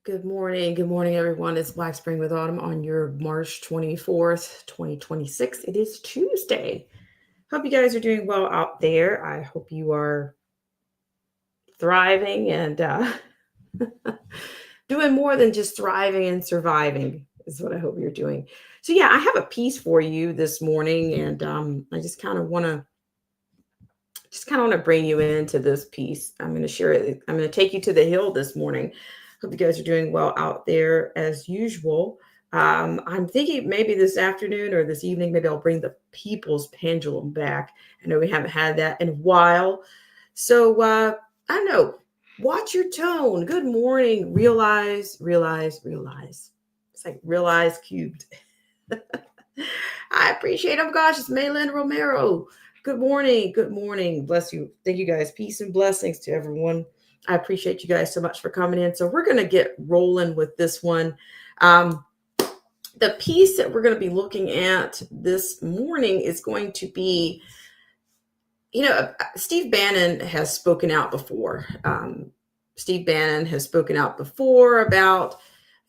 Good morning. Good morning, everyone. It's Black Spring with Autumn on your March 24th, 2026. It is Tuesday. Hope you guys are doing well out there. I hope you are thriving and doing more than just thriving and surviving, is what I hope you're doing. So, yeah, I have a piece for you this morning, and I just kind of want to bring you into this piece. I'm going to share it. I'm going to take you to the hill this morning. Hope you guys are doing well out there as usual. I'm thinking maybe this afternoon or this evening, maybe I'll bring the people's pendulum back. I know we haven't had that in a while. So I don't know. Watch your tone. Good morning. Realize, realize, realize. It's like realize cubed. I appreciate it. Oh gosh, it's Maylin Romero. Good morning. Good morning. Bless you. Thank you guys. Peace and blessings to everyone. I appreciate you guys so much for coming in. So we're going to get rolling with this one. Um, the piece that we're going to be looking at this morning is going to be, Steve Bannon has spoken out before. Steve Bannon has spoken out before about,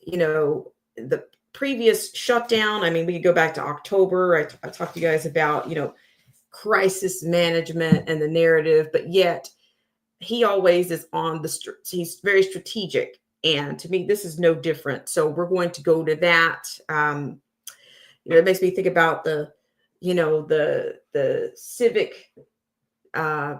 the previous shutdown. I mean, we could go back to October. I talked to you guys about, crisis management and the narrative, but yet he always is he's very strategic. And to me, this is no different. So we're going to go to that. It makes me think about the civic uh,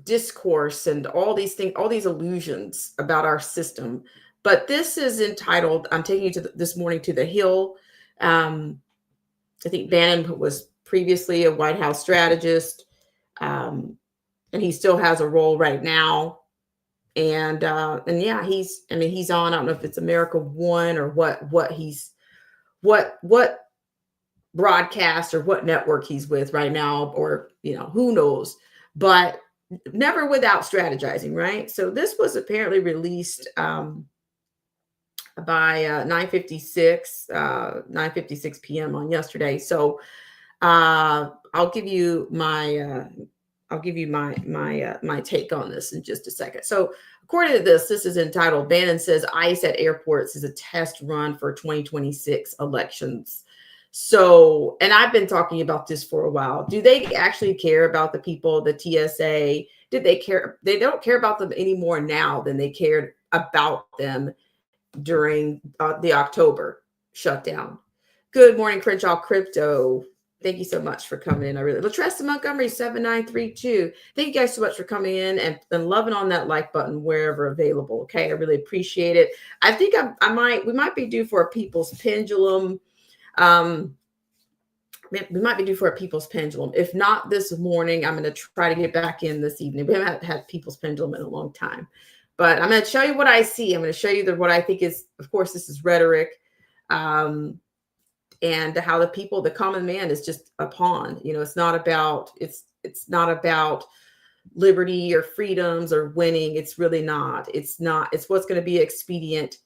discourse and all these things, all these illusions about our system. But this is entitled, I'm taking you this morning to the Hill. I think Bannon was previously a White House strategist, and he still has a role right now. And yeah, he's on. I don't know if it's America One or what broadcast or what network he's with right now, or who knows. But never without strategizing, right? So this was apparently released by 9:56 p.m. on yesterday. So I'll give you my my take on this in just a second. So according to this is entitled "Bannon says ICE at airports is a test run for 2026 elections." So, and I've been talking about this for a while. Do they actually care about the people, the TSA? Did they care? They don't care about them anymore now than they cared about them during the October shutdown. Good morning, Crenshaw Crypto. Thank you so much for coming in. I really, Latressa Montgomery 7932. Thank you guys so much for coming in and loving on that like button wherever available. Okay, I really appreciate it. I think we might be due for a people's pendulum. We might be due for a people's pendulum. If not this morning, I'm going to try to get back in this evening. We haven't had people's pendulum in a long time. But I'm going to show you what I see. I'm going to show you what I think is, of course, this is rhetoric, and how the common man is just a pawn. It's not about liberty or freedoms or winning. It's really not. It's not. It's what's going to be expedient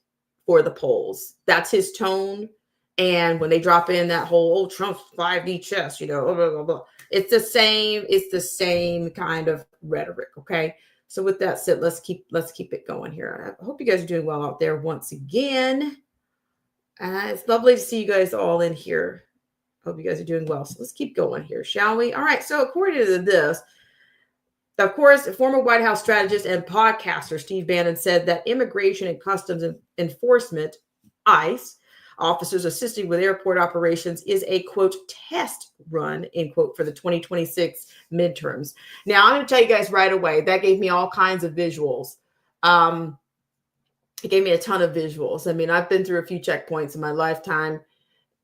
for the polls. That's his tone. And when they drop in that whole Trump's 5D chess, blah, blah, blah, it's the same. It's the same kind of rhetoric. Okay. So with that said, let's keep it going here. I hope you guys are doing well out there once again. It's lovely to see you guys all in here. Hope you guys are doing well. So let's keep going here, shall we? All right. So according to this, of course, former White House strategist and podcaster Steve Bannon said that Immigration and Customs Enforcement, ICE, officers assisting with airport operations is a, quote, test run, end quote, for the 2026 midterms. Now, I'm going to tell you guys right away, that gave me all kinds of visuals. It gave me a ton of visuals. I mean, I've been through a few checkpoints in my lifetime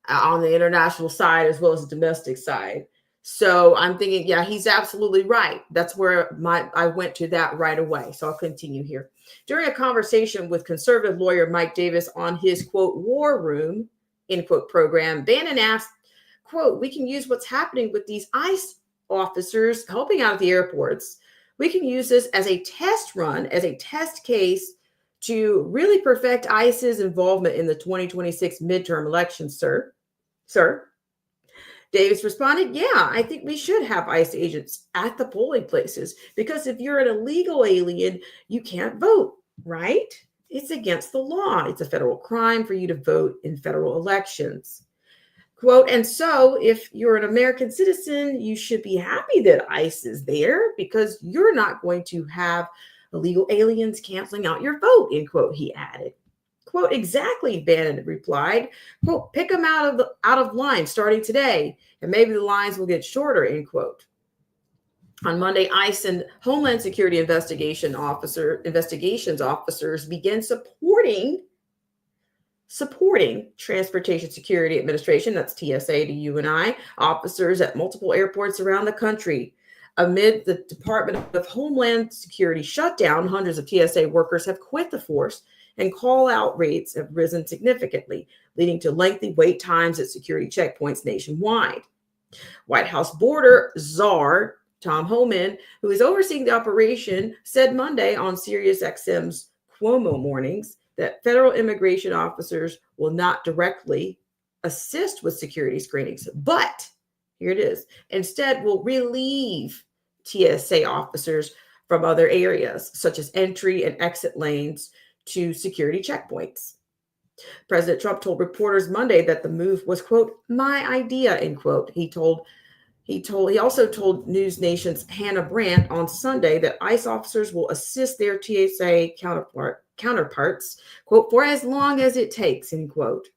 on the international side as well as the domestic side. So I'm thinking, yeah, he's absolutely right. That's where I went to that right away. So I'll continue here. During a conversation with conservative lawyer Mike Davis on his, quote, war room, end quote, program, Bannon asked, quote, we can use what's happening with these ICE officers helping out at the airports. We can use this as a test run, as a test case to really perfect ICE's involvement in the 2026 midterm elections, sir. Davis responded, yeah, I think we should have ICE agents at the polling places because if you're an illegal alien, you can't vote, right? It's against the law. It's a federal crime for you to vote in federal elections. Quote, and so if you're an American citizen, you should be happy that ICE is there because you're not going to have illegal aliens canceling out your vote, end quote, he added. Quote, exactly, Bannon replied. Quote, pick them out of line starting today, and maybe the lines will get shorter, end quote. On Monday, ICE and Homeland Security investigations officers began supporting Transportation Security Administration, that's TSA to you and I, officers at multiple airports around the country. Amid the Department of Homeland Security shutdown, hundreds of TSA workers have quit the force, and call-out rates have risen significantly, leading to lengthy wait times at security checkpoints nationwide. White House border czar Tom Homan, who is overseeing the operation, said Monday on SiriusXM's Cuomo Mornings that federal immigration officers will not directly assist with security screenings, but here it is, instead will relieve TSA officers from other areas, such as entry and exit lanes to security checkpoints. President Trump told reporters Monday that the move was, quote, my idea, end quote. He also told News Nation's Hannah Brandt on Sunday that ICE officers will assist their TSA counterparts, quote, for as long as it takes, end quote.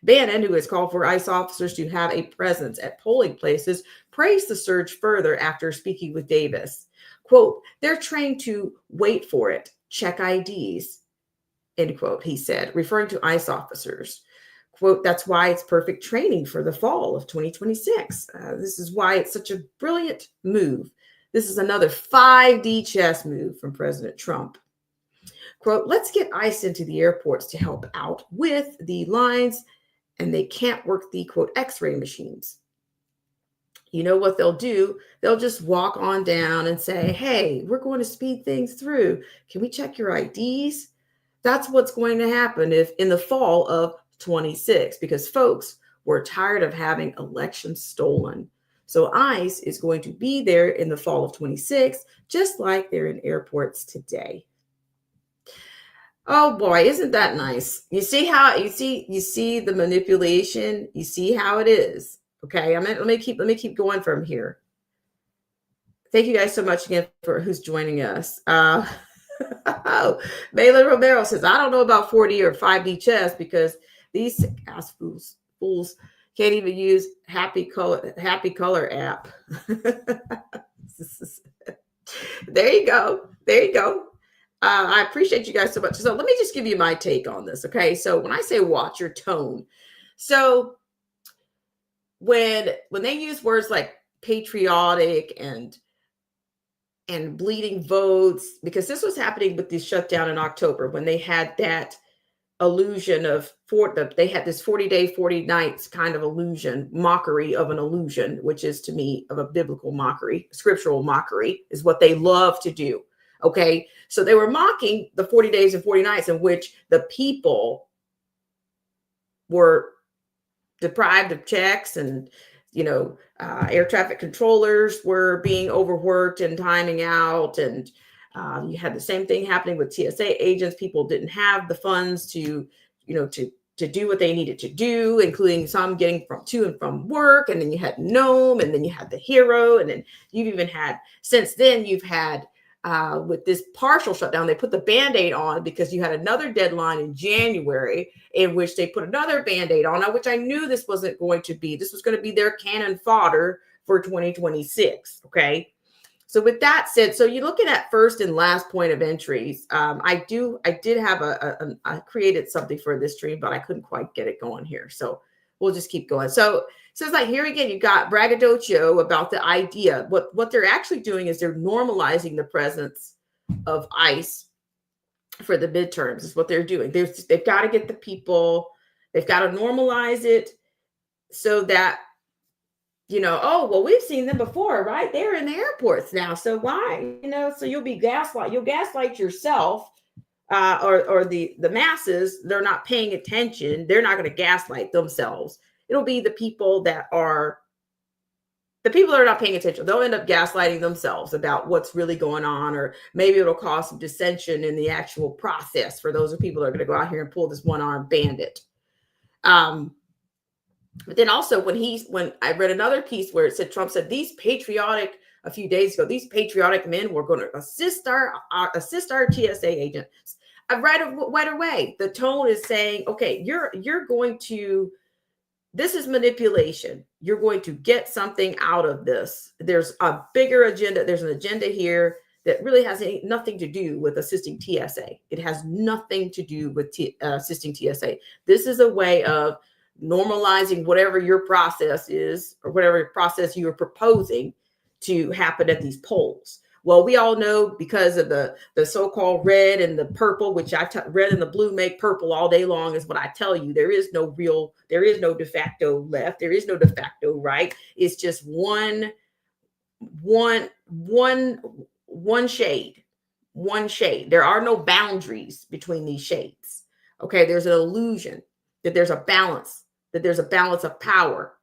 Bannon, who has called for ICE officers to have a presence at polling places, praised the surge further after speaking with Davis. Quote, they're trained to wait for it, check IDs, end quote, he said, referring to ICE officers. Quote, that's why it's perfect training for the fall of 2026. This is why it's such a brilliant move. This is another 5D chess move from President Trump. Quote, let's get ICE into the airports to help out with the lines, and they can't work the, quote, x-ray machines. You know what they'll do? They'll just walk on down and say, hey, we're going to speed things through. Can we check your IDs? That's what's going to happen if in the fall of 26, because folks were tired of having elections stolen. So ICE is going to be there in the fall of 26, just like they're in airports today. Oh boy, isn't that nice? You see how you see the manipulation? You see how it is. Okay, let me keep going from here. Thank you guys so much again for who's joining us. Oh, Mela Romero says, I don't know about 4D or 5D chess because these sick ass fools can't even use Happy Color app. There you go. There you go. I appreciate you guys so much. So let me just give you my take on this. Okay. So when I say watch your tone, so when they use words like patriotic and bleeding votes, because this was happening with the shutdown in October when they had that illusion of they had this 40-day, 40 nights kind of illusion, mockery of an illusion, which is to me of a biblical mockery, scriptural mockery is what they love to do. Okay. So they were mocking the 40 days and 40 nights in which the people were deprived of checks and, air traffic controllers were being overworked and timing out. And you had the same thing happening with TSA agents. People didn't have the funds to do what they needed to do, including some getting to and from work. And then you had Nome, and then you had the Hero. And then since then you've had with this partial shutdown, they put the Band-Aid on because you had another deadline in January in which they put another Band-Aid on, which I knew this was going to be their cannon fodder for 2026. Okay. So with that said, so you're looking at first and last point of entries. I did have I created something for this stream, but I couldn't quite get it going here. So we'll just keep going. So it's like here again, you got braggadocio about the idea. What they're actually doing is they're normalizing the presence of ICE for the midterms is what they're doing. They've got to get the people, they've got to normalize it so that, oh, well, we've seen them before, right? They're in the airports now. So why, so you'll gaslight yourself or the masses. They're not paying attention. They're not going to gaslight themselves. It'll be the people that are the people that are not paying attention, they'll end up gaslighting themselves about what's really going on, or maybe it'll cause some dissension in the actual process for those people that are going to go out here and pull this one-armed bandit. But then also when I read another piece where it said, Trump said, a few days ago, these patriotic men were going to assist our TSA agents. Right away, the tone is saying, okay, this is manipulation. You're going to get something out of this. There's a bigger agenda. There's an agenda here that really has nothing to do with assisting TSA. It has nothing to do with assisting TSA. This is a way of normalizing whatever your process is, or whatever process you are proposing to happen at these polls. Well, we all know, because of the so-called red and the purple, which red and the blue make purple all day long, is what I tell you. There is no de facto left. There is no de facto right. It's just one shade. There are no boundaries between these shades. Okay, there's an illusion that there's a balance, of power,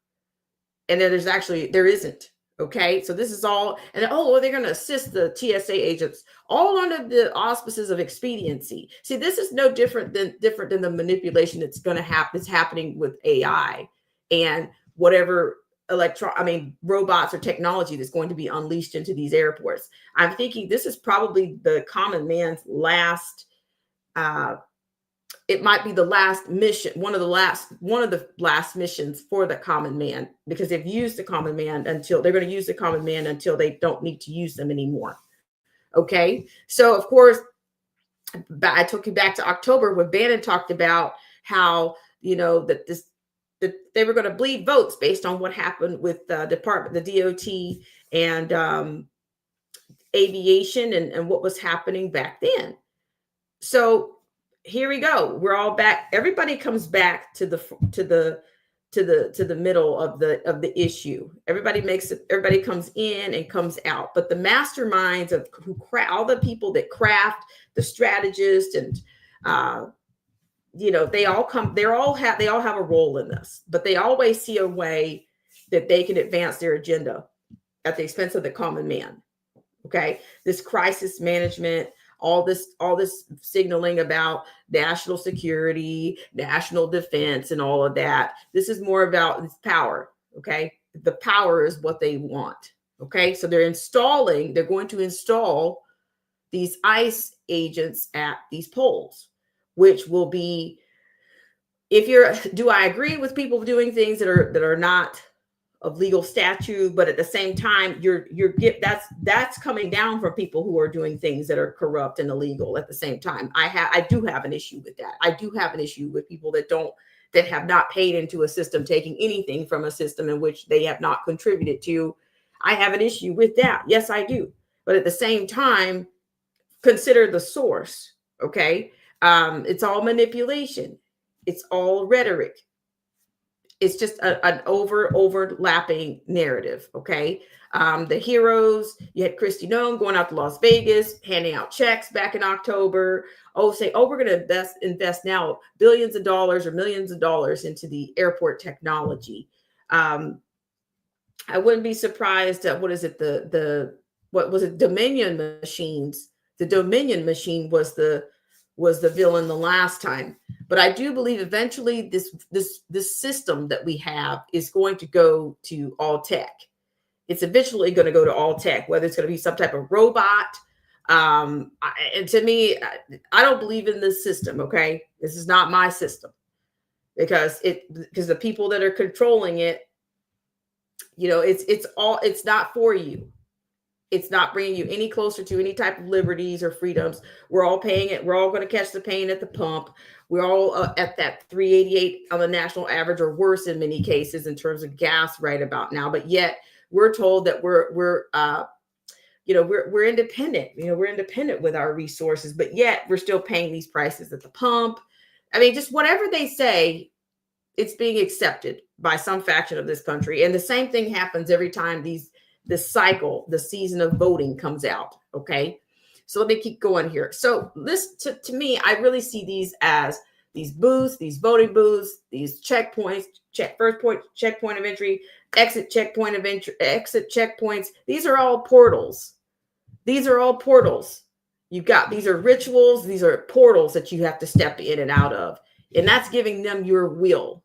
and there isn't. Okay, so this is all, and they're going to assist the TSA agents, all under the auspices of expediency. See, this is no different than the manipulation that's happening with AI and whatever robots or technology that's going to be unleashed into these airports. I'm thinking this is probably the common man's last. It might be the last mission, one of the last missions for the common man, because they've used the common man until they're going to use the common man until they don't need to use them anymore. Okay. So of course, I took you back to October when Bannon talked about how, that they were going to bleed votes based on what happened with the DOT and aviation and what was happening back then. So here we go. We're all back. Everybody comes back to the middle of the issue. Everybody comes in and comes out. But the masterminds of all the people that craft the strategists and they all have a role in this, but they always see a way that they can advance their agenda at the expense of the common man. Okay, this crisis management, all this signaling about national security, national defense, and all of that. This is more about power. Okay, the power is what they want. Okay, so they're going to install these ICE agents at these polls, which will be, do I agree with people doing things that are not of legal statute, but at the same time, that's coming down from people who are doing things that are corrupt and illegal at the same time. I do have an issue with that. I do have an issue with people that have not paid into a system, taking anything from a system in which they have not contributed to. I have an issue with that. Yes, I do. But at the same time, consider the source. Okay. It's all manipulation. It's all rhetoric. It's just an overlapping narrative. Okay. The heroes, you had Kristi Noem going out to Las Vegas, handing out checks back in October. We're going to invest now billions of dollars or millions of dollars into the airport technology. I wouldn't be surprised at what was it? Dominion machines. The Dominion machine was the villain the last time. But I do believe eventually this system that we have is going to go to all tech. It's eventually going to go to all tech, whether it's going to be some type of robot. And to me, I don't believe in this system. Okay, this is not my system, because the people that are controlling it, it's not for you. It's not bringing you any closer to any type of liberties or freedoms. We're all paying it. We're all going to catch the pain at the pump. We're all at that 388 on the national average, or worse in many cases in terms of gas right about now. But yet we're told that we're independent. We're independent with our resources, but yet we're still paying these prices at the pump. I mean, just whatever they say, it's being accepted by some faction of this country. And the same thing happens every time this cycle, the season of voting comes out. Okay. So let me keep going here. So this, to me, I really see these as these booths, these voting booths, these checkpoints, checkpoint of entry. exit checkpoint of entry, exit checkpoints. These are all portals. These are all portals. These are rituals. These are portals that you have to step in and out of. And that's giving them your will.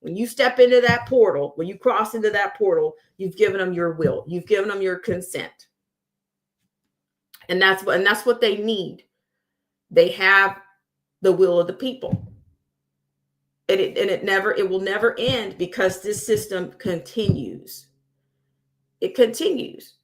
When you step into that portal, when you cross into that portal, you've given them your will. You've given them your consent. And that's what they need. They have the will of the people. And it will never end, because this system continues. It continues.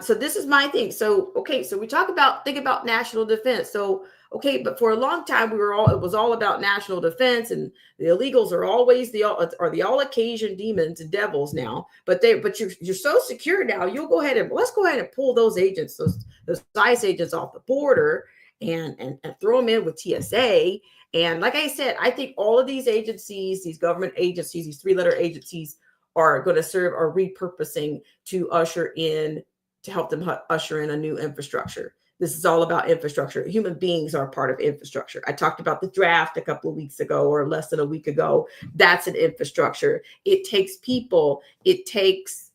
So this is my thing. So, okay, so we think about national defense. So, okay, but for a long time it was all about national defense, and the illegals are always the all occasion demons and devils now. But you're so secure now. Let's go ahead and pull those agents, those ICE agents off the border, and throw them in with TSA. And like I said, I think all of these agencies, these government agencies, these 3-letter agencies, are going to serve or repurposing to help them usher in a new infrastructure. This is all about infrastructure. Human beings are part of infrastructure. I talked about the draft a couple of weeks ago, or less than a week ago. That's an infrastructure. It takes people. It takes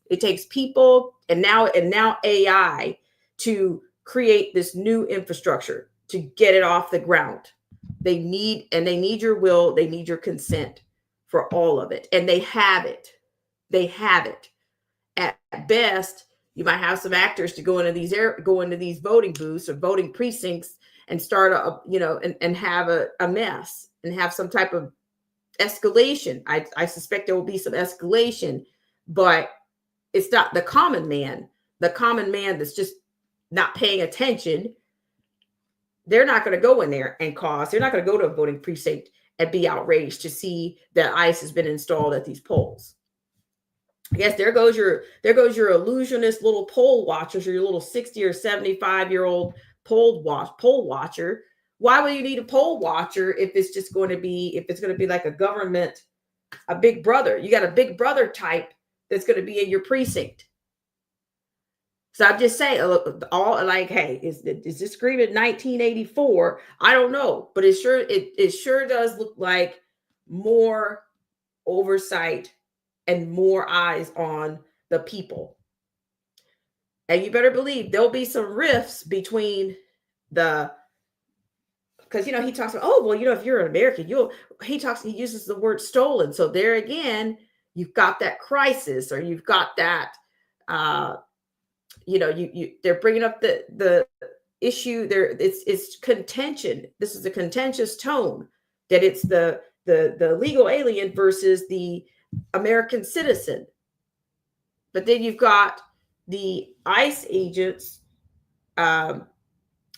people, and now AI to create this new infrastructure to get it off the ground. They need your will. They need your consent for all of it, and they have it. They have it. At best, you might have some actors to go into these voting booths or voting precincts and start and have a mess and have some type of escalation. I suspect there will be some escalation, but it's not the common man. The common man that's just not paying attention. They're not going to go in there and cause. They're not going to go to a voting precinct and be outraged to see that ICE has been installed at these polls. I guess there goes your illusionist little poll watchers, or your little 60 or 75-year-old poll watcher. Why would you need a poll watcher if it's going to be like a government, a big brother? You got a big brother type that's going to be in your precinct. So I'm just saying, all like, hey, is this screaming 1984? I don't know, but it sure does look like more oversight and more eyes on the people. And you better believe there'll be some rifts between because he talks about, if you're an American, he uses the word stolen. So there again, you've got that crisis, or you've got that they're bringing up the issue there. It's contention. This is a contentious tone, that it's the legal alien versus the American citizen. But then you've got the ICE agents, and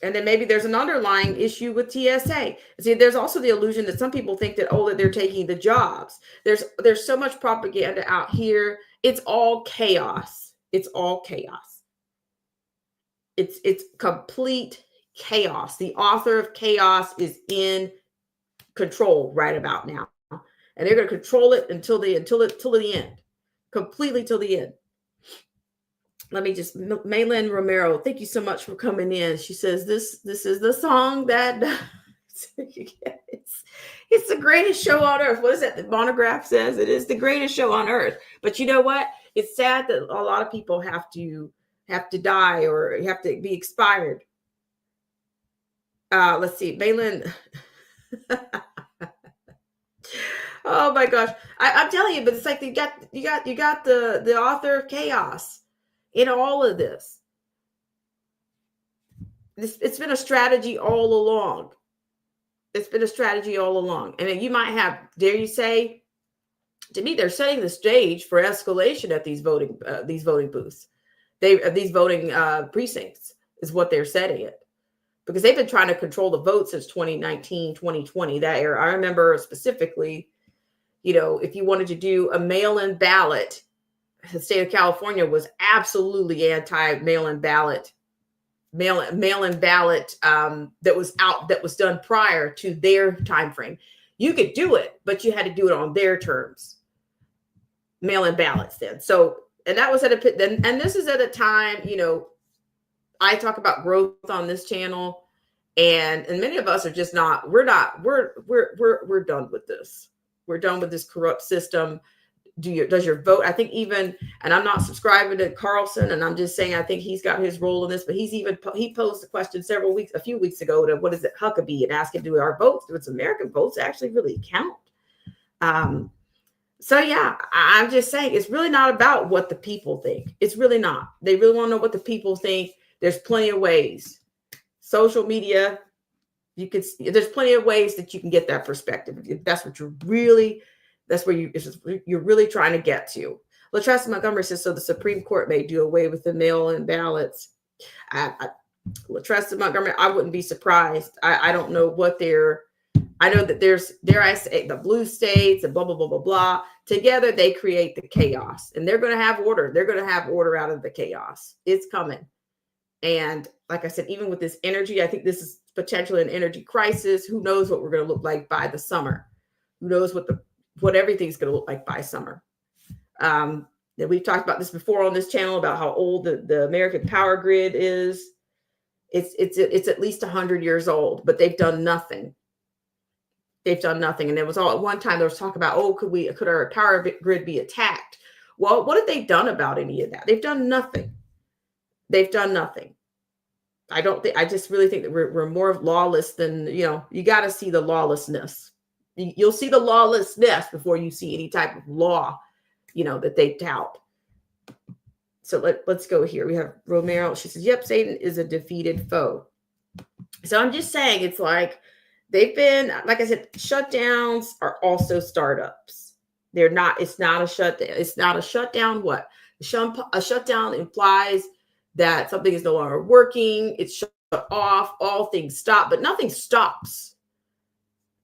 then maybe there's an underlying issue with TSA. See, there's also the illusion that some people think that that they're taking the jobs. There's so much propaganda out here. It's all chaos. It's all chaos. It's complete chaos. The author of chaos is in control right about now. And they're going to control it until the end, completely till the end. Let me just, Maylin Romero, thank you so much for coming in. She says, this is the song that it's the greatest show on earth. What is that? The Monograph says it is the greatest show on earth. But you know what? It's sad that a lot of people have to die or have to be expired. Let's see, Maylin. Oh my gosh, I'm telling you, but it's like you got the author of chaos in all of this. It's been a strategy all along. It's been a strategy all along. And you might have, dare you say, to me, they're setting the stage for escalation at these voting booths. These voting precincts is what they're setting it. Because they've been trying to control the vote since 2019, 2020, that era. I remember specifically, if you wanted to do a mail-in ballot, the state of California was absolutely anti mail-in ballot. Mail-in ballot that was done prior to their time frame. You could do it, but you had to do it on their terms. Mail-in ballots then. So, and that was and this is at a time, I talk about growth on this channel, and many of us are just we're done with this. We're done with this corrupt system. does your vote? I think even, and I'm not subscribing to Carlson, and I'm just saying I think he's got his role in this, but he posed a question a few weeks ago to what is it, Huckabee, and asking, do our votes, do its American votes actually really count? So yeah, I'm just saying it's really not about what the people think. It's really not. They really want to know what the people think. There's plenty of ways. Social media, there's plenty of ways that you can get that perspective. If that's what that's where you're really trying to get to. LaTressa Montgomery says, so the Supreme Court may do away with the mail-in ballots. LaTressa Montgomery, I wouldn't be surprised. I don't know what I know that there's, dare I say, the blue states and blah, blah, blah, blah, blah. Together, they create the chaos, and they're going to have order. They're going to have order out of the chaos. It's coming. And like I said, even with this energy, I think this is potentially an energy crisis. Who knows what we're going to look like by the summer? Who knows what everything's going to look like by summer? We've talked about this before on this channel about how old the American power grid is. It's at least 100 years old, but they've done nothing. They've done nothing. And there was all at one time there was talk about, could our power grid be attacked? Well, what have they done about any of that? They've done nothing. They've done nothing. I just really think that we're more lawless than, you got to see the lawlessness. You'll see the lawlessness before you see any type of law, that they tout. So let's go here. We have Romero. She says, yep, Satan is a defeated foe. So I'm just saying, it's like, they've been, like I said, shutdowns are also startups. It's not a shutdown. It's not a shutdown. What? A shutdown implies that something is no longer working. It's shut off. All things stop, but nothing stops.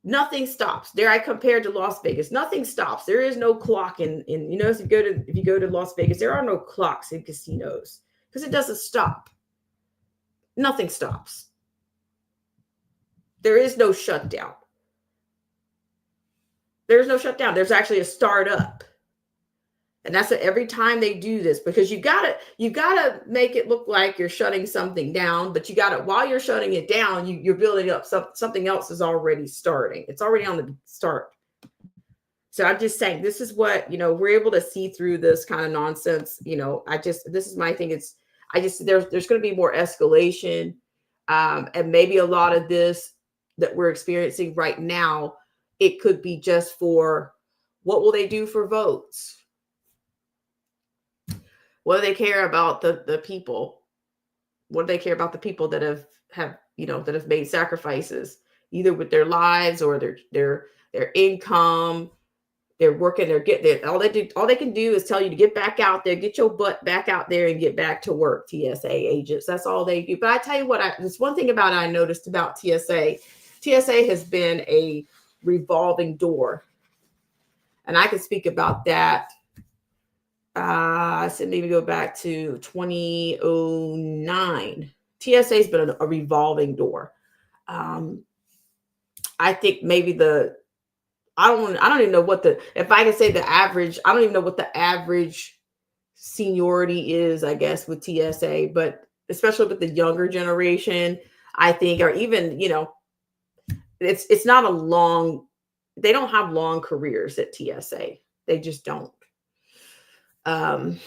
Nothing stops. Dare I compare to Las Vegas? Nothing stops. There is no clock in if you go to Las Vegas, there are no clocks in casinos because it doesn't stop. Nothing stops. There is no shutdown. There's no shutdown. There's actually a startup. And that's every time they do this, because you gotta make it look like you're shutting something down, but while you're shutting it down, you're building up something else is already starting. It's already on the start. So I'm just saying, this is what, we're able to see through this kind of nonsense. This is my thing. There's going to be more escalation. And maybe a lot of this that we're experiencing right now, it could be just for what will they do for votes? What do they care about the people? What do they care about the people that have made sacrifices, either with their lives or their income? They're working, all they can do is tell you to get back out there, get your butt back out there and get back to work. TSA agents, that's all they do. But I tell you what, there's one thing I noticed about TSA. TSA has been a revolving door. And I can speak about that. I said maybe go back to 2009. TSA has been a revolving door. I think maybe I don't even know if I can say the average, I don't even know what the average seniority is, I guess, with TSA, but especially with the younger generation, I think, or even, it's not they don't have long careers at TSA. They just don't. I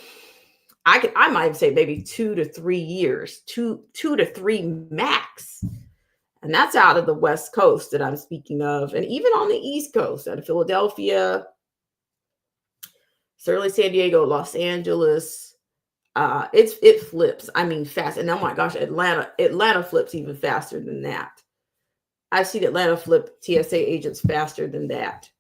might say maybe 2 to 3 years, two to three max. And that's out of the West Coast that I'm speaking of. And even on the East Coast, out of Philadelphia, certainly San Diego, Los Angeles, it flips. I mean, fast. And oh my gosh, Atlanta flips even faster than that. I've seen Atlanta flip TSA agents faster than that.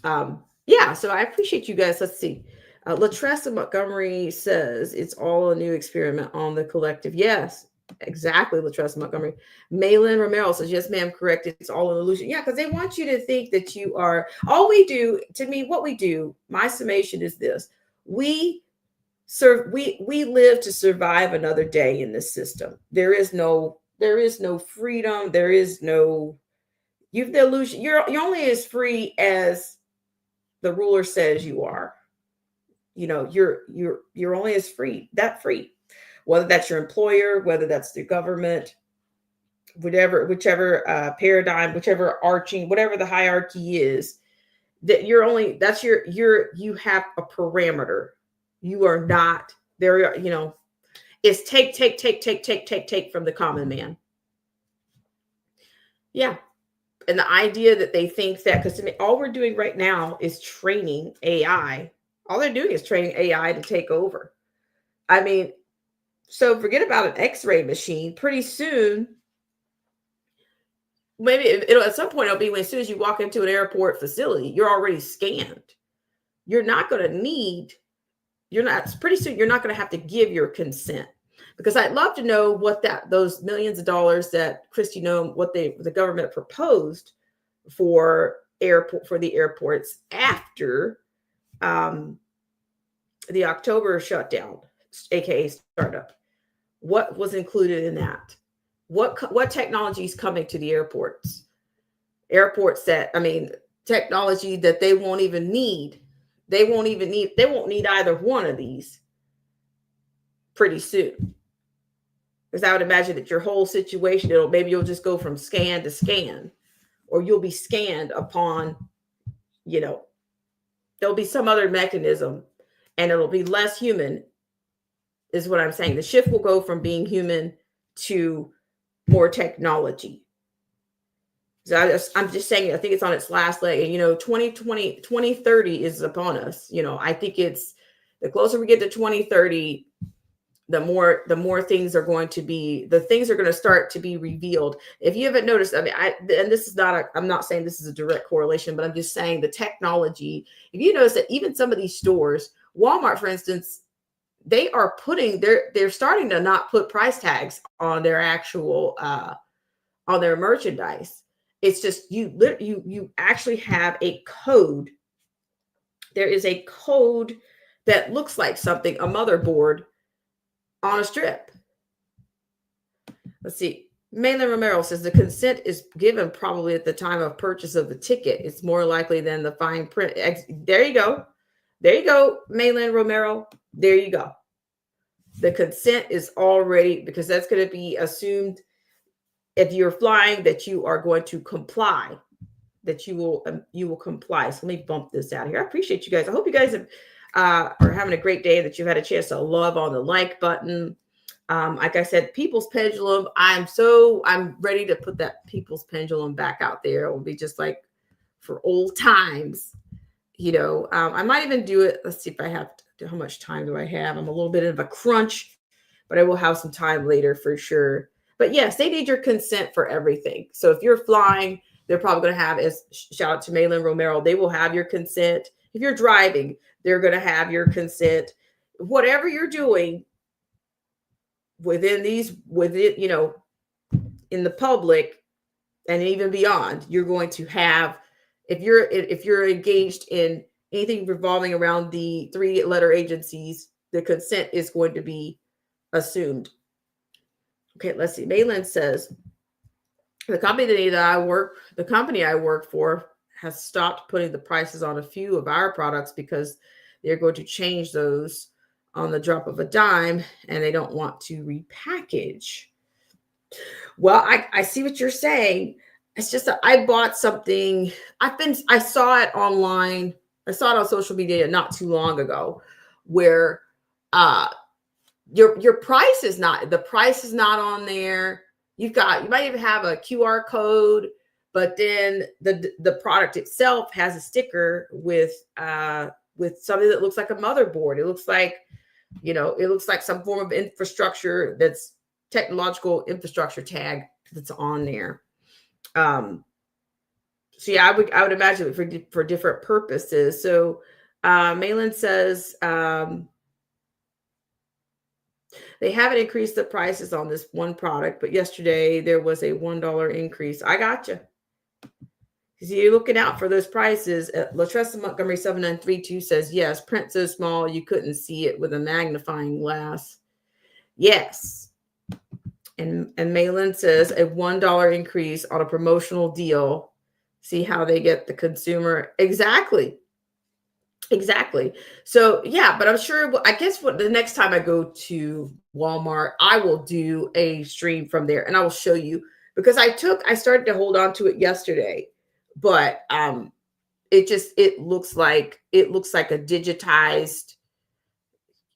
So I appreciate you guys. Let's see. LaTressa Montgomery says it's all a new experiment on the collective. Yes, exactly. LaTressa Montgomery. Maylin Romero says, yes, ma'am, correct. It's all an illusion. Yeah, because they want you to think that you are. All we do, to me, what we do, my summation is this. We live to survive another day in this system. There is no freedom. There is no, you've the illusion. You're only as free as the ruler says you are. You're only as free, whether that's your employer, whether that's the government, whichever paradigm, whichever arching, whatever the hierarchy is, that you have a parameter. You are not there, it's take from the common man. Yeah. And the idea that they think that, because all we're doing right now is training AI. All they're doing is training AI to take over. I mean, so forget about an X-ray machine. Pretty soon, maybe it'll at some point it'll be when as soon as you walk into an airport facility, you're already scanned. You're not going to need. Pretty soon you're not going to have to give your consent, because I'd love to know what those millions of dollars that Kristi Noem, what the government proposed for the airports after the October shutdown, aka startup. What was included in that? What technology is coming to the airports? Technology that they won't even need. They won't need either one of these pretty soon. Because I would imagine that your whole situation, you'll just go from scan to scan, or you'll be scanned upon, there'll be some other mechanism, and it'll be less human, is what I'm saying. The shift will go from being human to more technology. So I'm just saying, I think it's on its last leg. And, 2030 is upon us. I think it's the closer we get to 2030, the more things are going to start to be revealed. If you haven't noticed, I'm not saying this is a direct correlation, but I'm just saying the technology. If you notice that even some of these stores, Walmart, for instance, they're starting to not put price tags on their actual, on their merchandise. It's just you actually have a code. There is a code that looks like something, a motherboard on a strip. Let's see. Maylin Romero says the consent is given probably at the time of purchase of the ticket. It's more likely than the fine print. There you go. There you go, Maylin Romero. There you go. The consent is already, because that's going to be assumed if you're flying that you are going to comply, that you will comply. So let me bump this out here. I appreciate you guys. I hope you guys are having a great day, that you've had a chance to love on the like button. Like I said, People's Pendulum. I'm ready to put that People's Pendulum back out there. It will be just like for old times. I might even do it. Let's see if I have how much time do I have? I'm a little bit of a crunch, but I will have some time later for sure. But yes, they need your consent for everything. So if you're flying, they're probably going to have, as shout out to Maylin Romero, they will have your consent. If you're driving, they're going to have your consent. Whatever you're doing within in the public and even beyond, you're going to have, if you're engaged in anything revolving around the 3-letter agencies, the consent is going to be assumed. Okay, let's see. Maylin says the company I work for has stopped putting the prices on a few of our products because they're going to change those on the drop of a dime, and they don't want to repackage. Well, I see what you're saying. It's just that I bought something. I saw it online. I saw it on social media not too long ago, where your price is not, the price is not on there. You might even have a QR code, but then the product itself has a sticker with something that looks like a motherboard. It looks like some form of infrastructure, that's technological infrastructure tag that's on there. So yeah, I would imagine for different purposes. So Maylin says they haven't increased the prices on this one product, but yesterday there was a $1 increase. I got you. So you're looking out for those prices. Latressa Montgomery 7932 says, yes, print so small you couldn't see it with a magnifying glass. Yes. And Maylin says a $1 increase on a promotional deal. See how they get the consumer. Exactly. So yeah, but I'm sure, I guess the next time I go to Walmart, I will do a stream from there, and I will show you because I started to hold on to it yesterday, but it looks like a digitized,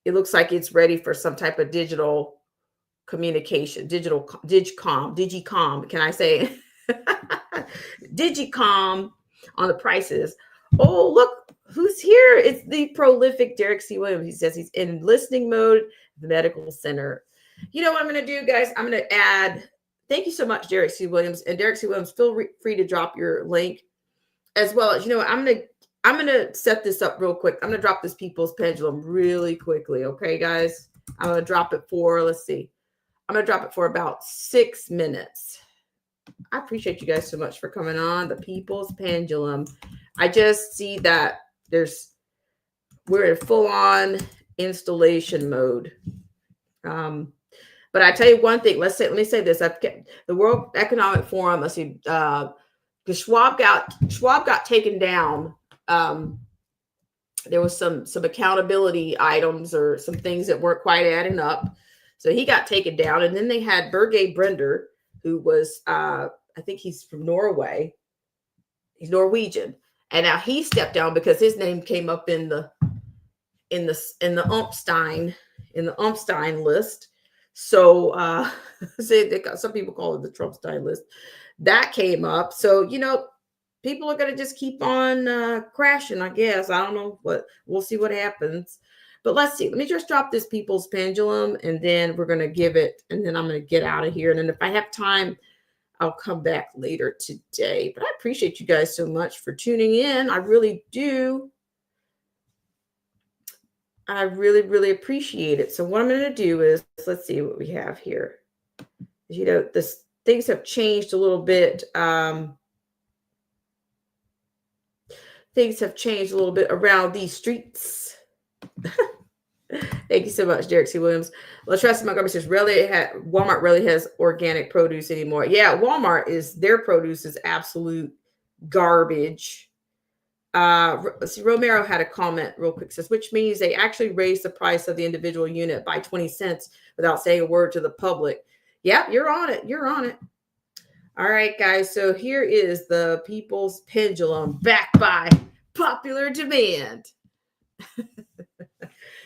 it looks like it's ready for some type of digital communication, digicom, can I say digicom on the prices. Oh, look who's here. It's the prolific Derek C. Williams. He says he's in listening mode at the medical center. You know what I'm going to do, guys? I'm going to add, thank you so much, Derek C. Williams. And Derek C. Williams, feel free to drop your link, as well as, you know what, I'm going to set this up real quick. I'm going to drop this people's pendulum really quickly. Okay, guys? I'm going to drop it for, let's see. I'm going to drop it for about 6 minutes. I appreciate you guys so much for coming on the people's pendulum. I just see that we're in full-on installation mode. But I tell you one thing. Let me say this. The World Economic Forum. Let's see. Because Schwab got taken down. There was some accountability items or some things that weren't quite adding up, so he got taken down. And then they had Børge Brender, who was I think he's from Norway. He's Norwegian, and now he stepped down because his name came up in the Umpstein list. So some people call it the Trumpstein list. That came up. So, you know, people are going to just keep on crashing, I guess. I don't know, but we'll see what happens. But let's see. Let me just drop this people's pendulum, and then we're going to give it, and then I'm going to get out of here. And then if I have time, I'll come back later today. But I appreciate you guys so much for tuning in. I really do. I really, really appreciate it. So what I'm going to do is, let's see what we have here. You know, things have changed a little bit. Things have changed a little bit around these streets. Thank you so much, Derek C. Williams. LaTressa Montgomery says, Walmart really has organic produce anymore. Yeah, their produce is absolute garbage. Let's see, Romero had a comment real quick, says, which means they actually raised the price of the individual unit by 20 cents without saying a word to the public. Yeah, you're on it. You're on it. All right, guys. So here is the people's pendulum, backed by popular demand.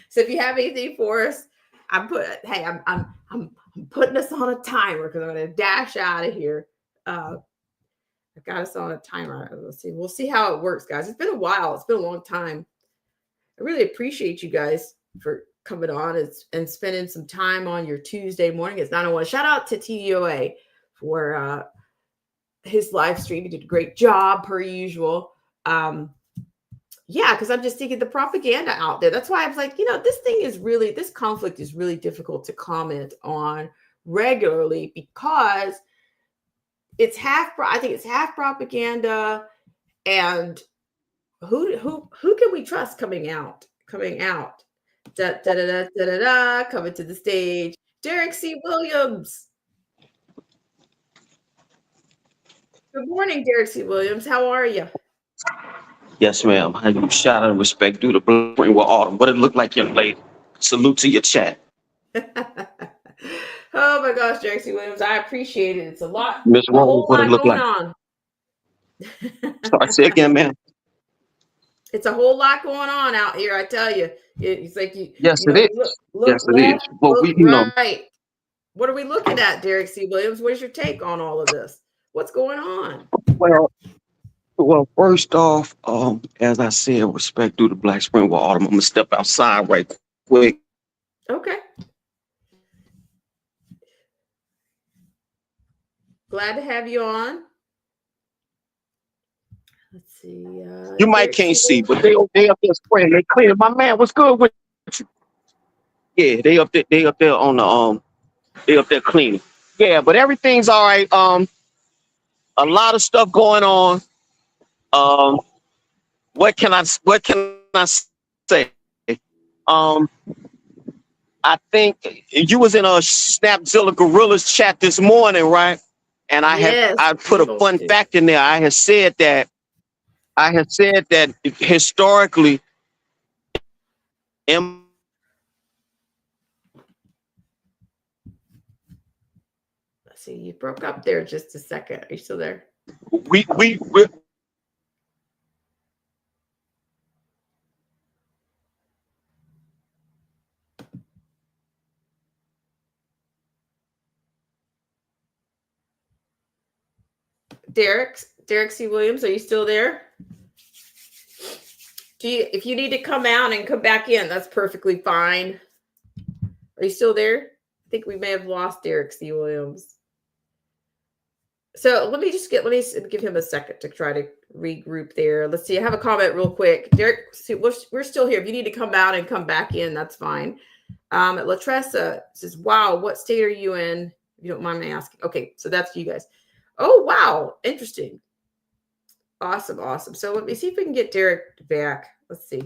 So if you have anything for us, I'm putting us on a timer because I'm going to dash out of here. I got us on a timer. Let's see. We'll see how it works, guys. It's been a while. It's been a long time. I really appreciate you guys for coming on and spending some time on your Tuesday morning. It's 9:01. Shout out to TDOA for his live stream. He did a great job per usual. Yeah, because I'm just thinking the propaganda out there. That's why I was like, you know, this conflict is really difficult to comment on regularly because I think it's half propaganda, and who can we trust coming out? Coming to the stage, Derek C. Williams. Good morning, Derek C. Williams. How are you? Yes, ma'am. I do shout out and respect due to Spring with Autumn. What it look like, young lady? Salute to your chat. Oh my gosh, Derek C. Williams, I appreciate it. It's a lot. Miss Rose, what it look going like? On. Sorry, say again, ma'am. It's a whole lot going on out here, I tell you. It's like yes, it is. Yes, it is. Well, we right. What are we looking at, Derek C. Williams? What's your take on all of this? What's going on? Well, first off, as I said, respect due to Black Spring with Autumn. I'm gonna step outside right quick. Okay. Glad to have you on. Let's see. You might can't see, but they up there spraying. They cleaning. My man, what's good with you? Yeah, they up there on the they up there cleaning. Yeah, but everything's all right. A lot of stuff going on. What can I say? I think you was in a Snapzilla Gorillas chat this morning, right? And I put a fun fact in there. I had said that historically, see, you broke up there just a second. Are you still there? We Derek C. Williams, are you still there? If you need to come out and come back in, that's perfectly fine. Are you still there? I think we may have lost Derek C. Williams. So let me give him a second to try to regroup there. Let's see. I have a comment real quick. Derek, see, we're still here. If you need to come out and come back in, that's fine. Latressa says, wow, what state are you in? If you don't mind me asking. Okay, so that's you guys. Oh, wow. Interesting. Awesome. So let me see if we can get Derek back. Let's see.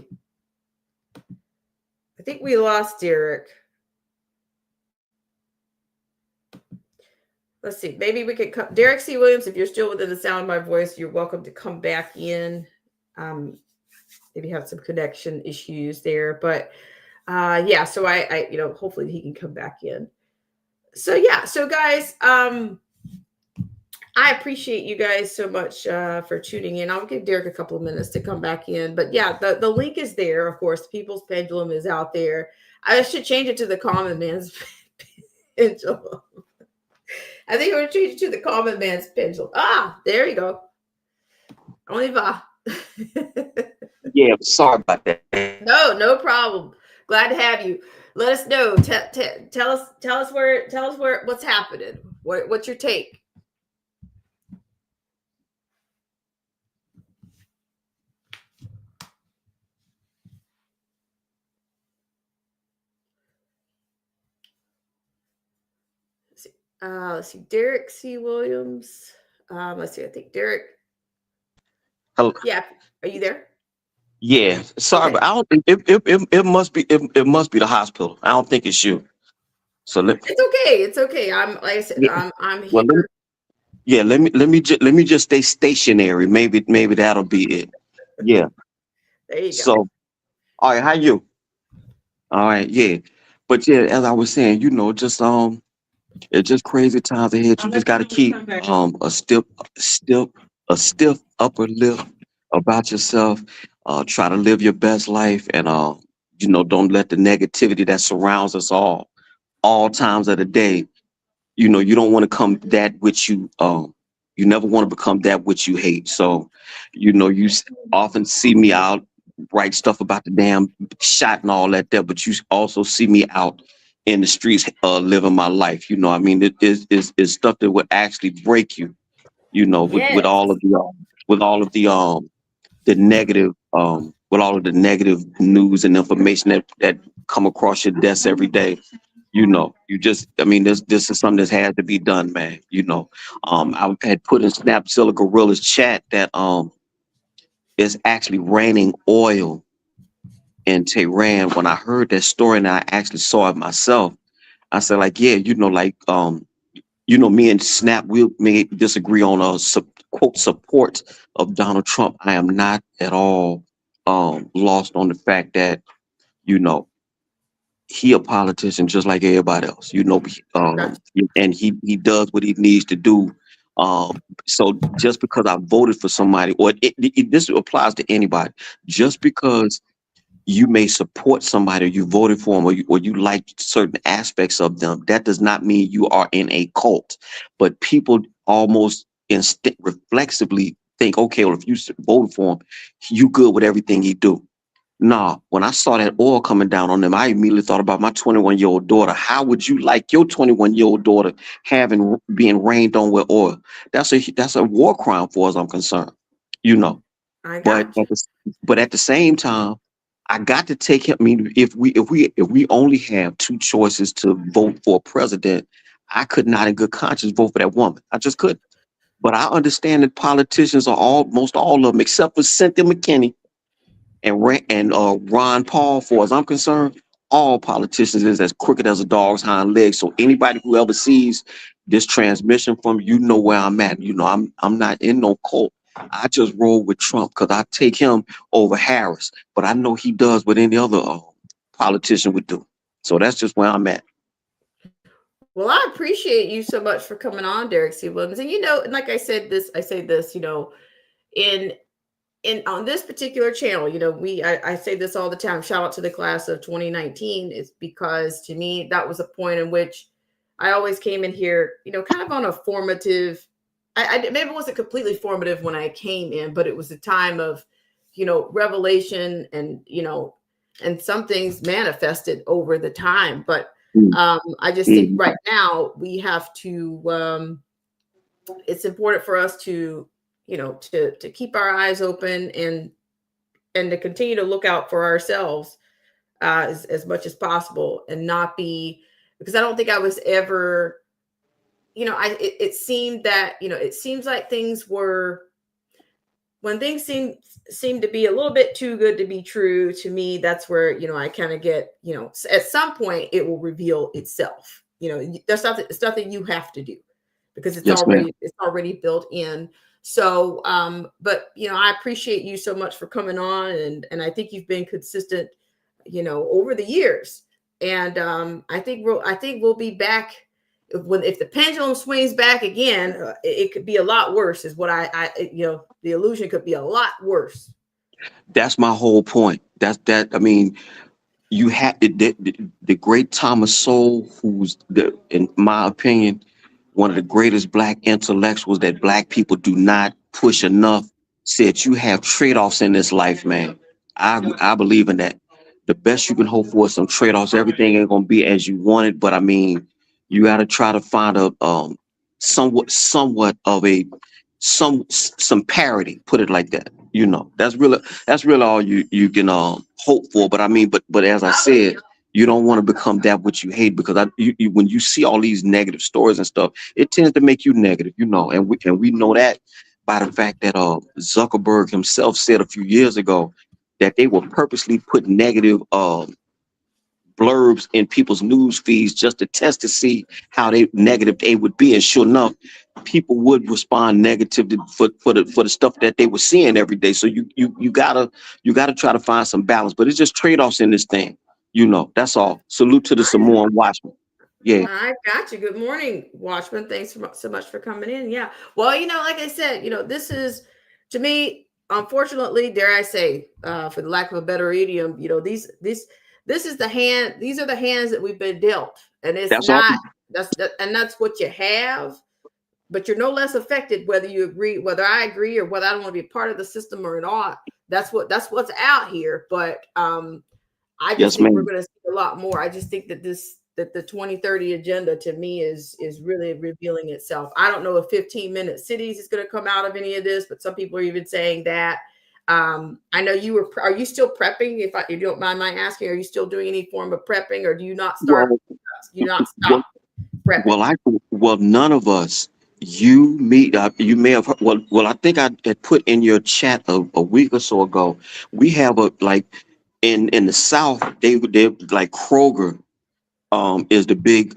I think we lost Derek. Let's see. Maybe we could come. Derek C. Williams, if you're still within the sound of my voice, you're welcome to come back in. Maybe have some connection issues there. But yeah, so I hopefully he can come back in. So yeah, so guys, I appreciate you guys so much for tuning in. I'll give Derek a couple of minutes to come back in. But yeah, the link is there. Of course, People's Pendulum is out there. I should change it to the Common Man's Pendulum. I think we're going to change it to the Common Man's Pendulum. Ah, there you go. On y va. Yeah, sorry about that. No problem. Glad to have you. Let us know. Tell us where what's happening. What's your take? Let's see, Derek C. Williams. Let's see, I think Derek. Hello. Yeah, are you there? Yeah, sorry, Okay. but I don't think it must be the hospital. I don't think it's you. So It's okay. I'm like I said, Yeah. I'm here. Well, let me just stay stationary. Maybe that'll be it. Yeah. There you go. So, all right, how you? All right, yeah. But yeah, as I was saying, it's just crazy times ahead. You just got to keep a stiff upper lip about yourself. Try to live your best life, and don't let the negativity that surrounds us all times of the day. You don't want to come that which you never want to become that which you hate. So, often see me out write stuff about the damn shot and all that there, but you also see me out in the streets living my life. I mean, it is stuff that would actually break you, with all of the negative with all of the negative news and information that come across your desk every day. This is something that has to be done, man. I had put in Snapzilla Gorilla's chat that it's actually raining oil in Tehran. When I heard that story and I actually saw it myself, I said, like, yeah, me and Snap, we may disagree on quote support of Donald Trump. I am not at all lost on the fact that, he a politician just like everybody else, and he does what he needs to do. So just because I voted for somebody, or this applies to anybody, just because you may support somebody, or you voted for them, or you like certain aspects of them, that does not mean you are in a cult. But people almost reflexively think, okay, well, if you voted for him, you good with everything he do. Nah, when I saw that oil coming down on them, I immediately thought about my 21-year-old daughter. How would you like your 21-year-old daughter being rained on with oil? That's a war crime, for as I'm concerned. I But got but at the same time, I got to take him. I mean, if we only have two choices to vote for a president, I could not in good conscience vote for that woman. I just couldn't. But I understand that politicians are almost all of them, except for Cynthia McKinney and Ron Paul, for as I'm concerned, all politicians is as crooked as a dog's hind leg. So anybody who ever sees this transmission from, where I'm at. I'm not in no cult. I just roll with Trump because I take him over Harris, but I know he does what any other politician would do. So that's just where I'm at. Well, I appreciate you so much for coming on, Derek C. Williams. And and like I say this, in on this particular channel, I say this all the time. Shout out to the class of 2019. It's because to me that was a point in which I always came in here, kind of on a formative. Maybe it wasn't completely formative when I came in, but it was a time of, revelation and and some things manifested over the time. But I just think right now we have to. It's important for us to to keep our eyes open and to continue to look out for ourselves as much as possible and not be, because I don't think I was ever, it seemed that, it seems like things were, when things seem to be a little bit too good to be true to me, that's where, I kind of get, at some point it will reveal itself. There's nothing you have to do because Yes, it's already built in. So, but I appreciate you so much for coming on, and I think you've been consistent, over the years. And I think we'll be back if the pendulum swings back again. It could be a lot worse. Is what the illusion could be a lot worse. that's my whole point. I mean, you had the great Thomas Sowell, who's in my opinion, one of the greatest black intellectuals that black people do not push enough, said you have trade-offs in this life, man. I believe in that. The best you can hope for is some trade-offs. Everything ain't gonna be as you want it, but I mean, you got to try to find a somewhat of some parity. Put it like that. That's really all you can hope for. But I mean, but as I said, you don't want to become that which you hate, because when you see all these negative stories and stuff, it tends to make you negative, and we know that by the fact that Zuckerberg himself said a few years ago that they will purposely put negative blurbs in people's news feeds just to test to see how negative they would be. And sure enough, people would respond negatively for the stuff that they were seeing every day. So you gotta try to find some balance. But it's just trade-offs in this thing. That's all. Salute to the Samoan Watchman. Yeah. I got you. Good morning, Watchman. Thanks so much for coming in. Yeah. Well, like I said, this is, to me, unfortunately, dare I say, for the lack of a better idiom, this is the hand. These are the hands that we've been dealt, and it's not. That's what you have. But you're no less affected whether I agree or whether I don't want to be a part of the system or not. That's what's out here. But I just think we're going to see a lot more. I just think that the 2030 agenda to me is really revealing itself. I don't know if 15-minute cities is going to come out of any of this, but some people are even saying that. I know are you still prepping? If you don't mind my asking, are you still doing any form of prepping, or do you not start? Stop prepping? Well, none of us. You may have heard, well, I think I had put in your chat a week or so ago. We have in the South, they like Kroger is the big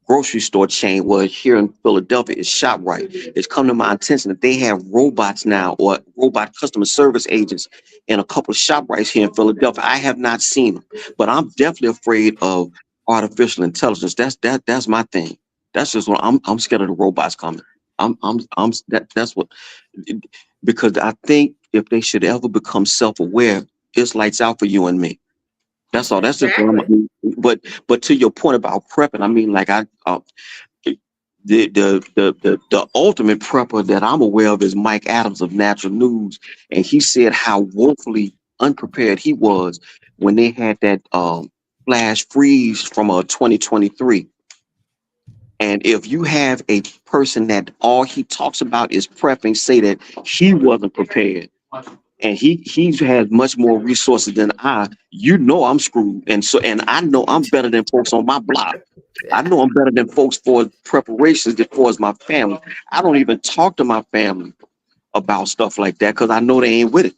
grocery store chain. Well, here in Philadelphia is ShopRite. It's come to my attention that they have robots now, or robot customer service agents, in a couple of ShopRites here in Philadelphia. I have not seen them, but I'm definitely afraid of artificial intelligence. That's my thing. That's just what I'm scared of, the robots coming. That's what, because I think if they should ever become self-aware, it's lights out for you and me. That's all. That's just what but to your point about prepping, I mean, like the ultimate prepper that I'm aware of is Mike Adams of Natural News, and he said how woefully unprepared he was when they had that flash freeze from 2023. And if you have a person that all he talks about is prepping, say that he wasn't prepared, and he has much more resources than I'm screwed. And I know I'm better than folks on my block. I know I'm better than folks for preparations as far as my family. I don't even talk to my family about stuff like that because I know they ain't with it.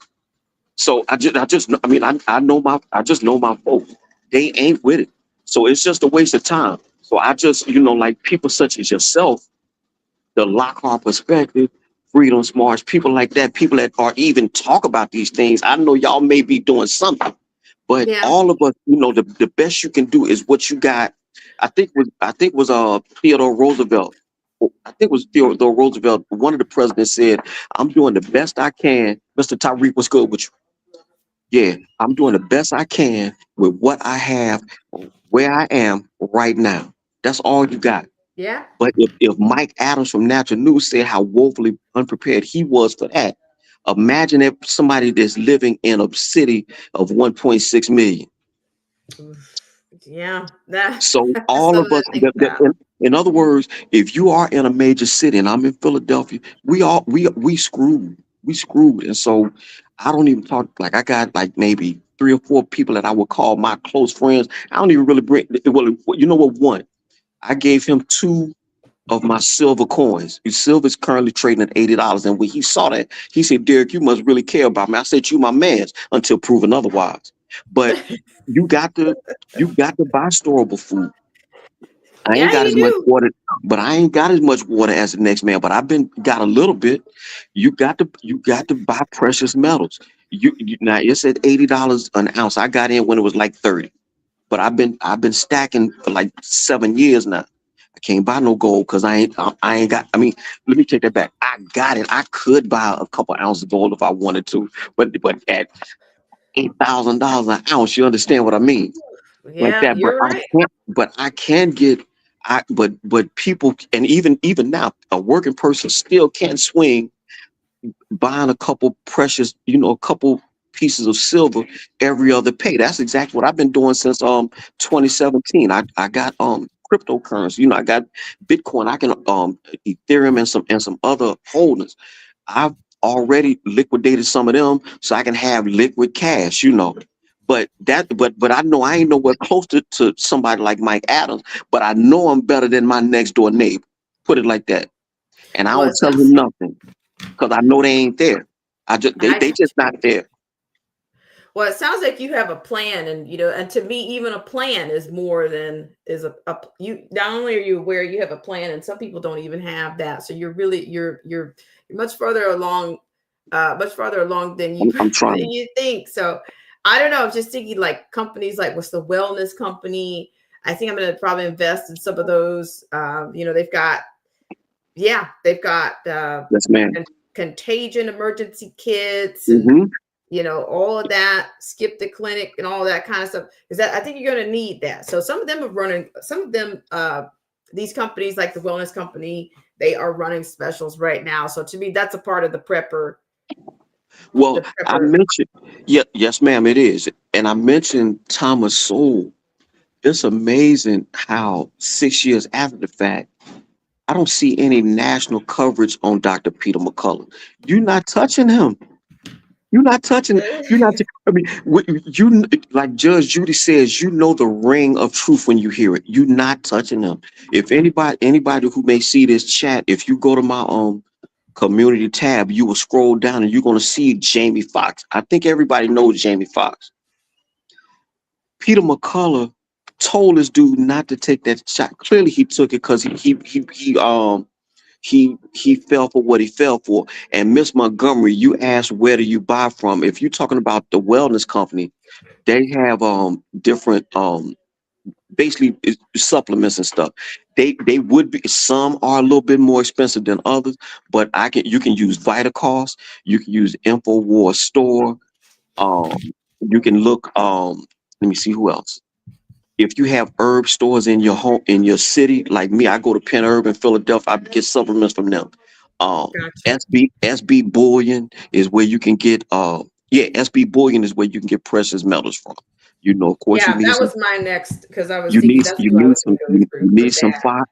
So I just know my folks. They ain't with it. So it's just a waste of time. So I just, like people such as yourself, the Lockhart Perspective, Freedom Smarts, people like that, people that are even talk about these things. I know y'all may be doing something, But Yeah. all of us, the best you can do is what you got. I think was Theodore Roosevelt. I think it was Theodore Roosevelt. One of the presidents said, "I'm doing the best I can." Mr. Tyreek, what's good with you? Yeah, I'm doing the best I can with what I have, where I am right now. That's all you got. Yeah. But if Mike Adams from Natural News said how woefully unprepared he was for that, imagine if somebody that's living in a city of 1.6 million. Yeah. That's So all something of us, to think about. in other words, if you are in a major city, and I'm in Philadelphia, we screwed, and so I don't even talk, like I got like maybe 3 or 4 people that I would call my close friends. I don't even really bring. Well, you know what? One, I gave him 2 of my silver coins. His silver is currently trading at $80, and when he saw that, he said, "Derek, you must really care about me." I said, "You my man's until proven otherwise." But you got to buy storable food. I ain't Yeah, got you as much do. water, but I ain't got as much water as the next man. But I've been got a little bit. You got to buy precious metals. Now it's at $80 an ounce. I got in when it was like 30, but I've been stacking for like 7 years now. I can't buy no gold because I ain't got. I mean, let me take that back. I got it. I could buy a couple ounces of gold if I wanted to, but at $8,000 an ounce, you understand what I mean? Like Yeah, that. But you're I right. can't. But I can get. But people, and even now, a working person still can't swing buying a couple precious, a couple pieces of silver every other pay. That's exactly what I've been doing since 2017. I got cryptocurrency. I got Bitcoin. I can Ethereum and some other holdings. I've already liquidated some of them so I can have liquid cash. But I know I ain't nowhere close to somebody like Mike Adams, but I know I'm better than my next door neighbor. Put it like that. And I Well, don't it tell sounds, him nothing because I know they ain't there. They I they got just you. not there. Well, it sounds like you have a plan, and and to me, even a plan is more than is a you. Not only are you aware you have a plan, and some people don't even have that. So you're much further along, than you I'm than trying. you think. So I don't know. I'm just thinking like companies like what's the wellness company. I think I'm going to probably invest in some of those. They've got Yes, man. contagion emergency kits and Hmm. all of that, skip the clinic and all that kind of stuff. Is that I think you're going to need that. So some of them are running, some of them, these companies like the wellness company, they are running specials right now. So to me, that's a part of the prepper, Well, the I prepper. mentioned, yeah, yes, ma'am, it is. And I mentioned Thomas Sowell. It's amazing how 6 years after the fact, I don't see any national coverage on Dr. Peter McCullough. You're not touching him. You're not touching. You're not. I mean, like Judge Judy says. The ring of truth when you hear it. You're not touching them. If anybody who may see this chat, if you go to my community tab, you will scroll down and you're gonna see Jamie Foxx. I think everybody knows Jamie Foxx. Peter McCullough told this dude not to take that shot. Clearly, he took it because he fell for what he fell for. And Miss Montgomery, you asked where do you buy from? If you're talking about the wellness company, they have different basically supplements and stuff. They would be, some are a little bit more expensive than others, but you can use Vitacost, you can use InfoWars Store, you can look let me see who else. If you have herb stores in your home, in your city, like me, I go to Penn Herb in Philadelphia. I get supplements from them. Gotcha. SB Bullion is where you can get. Yeah, SB Bullion is where you can get precious metals from. Of course, Yeah, that was my next because I was you thinking need that's you who I need was going some to go you through need with some that. fire.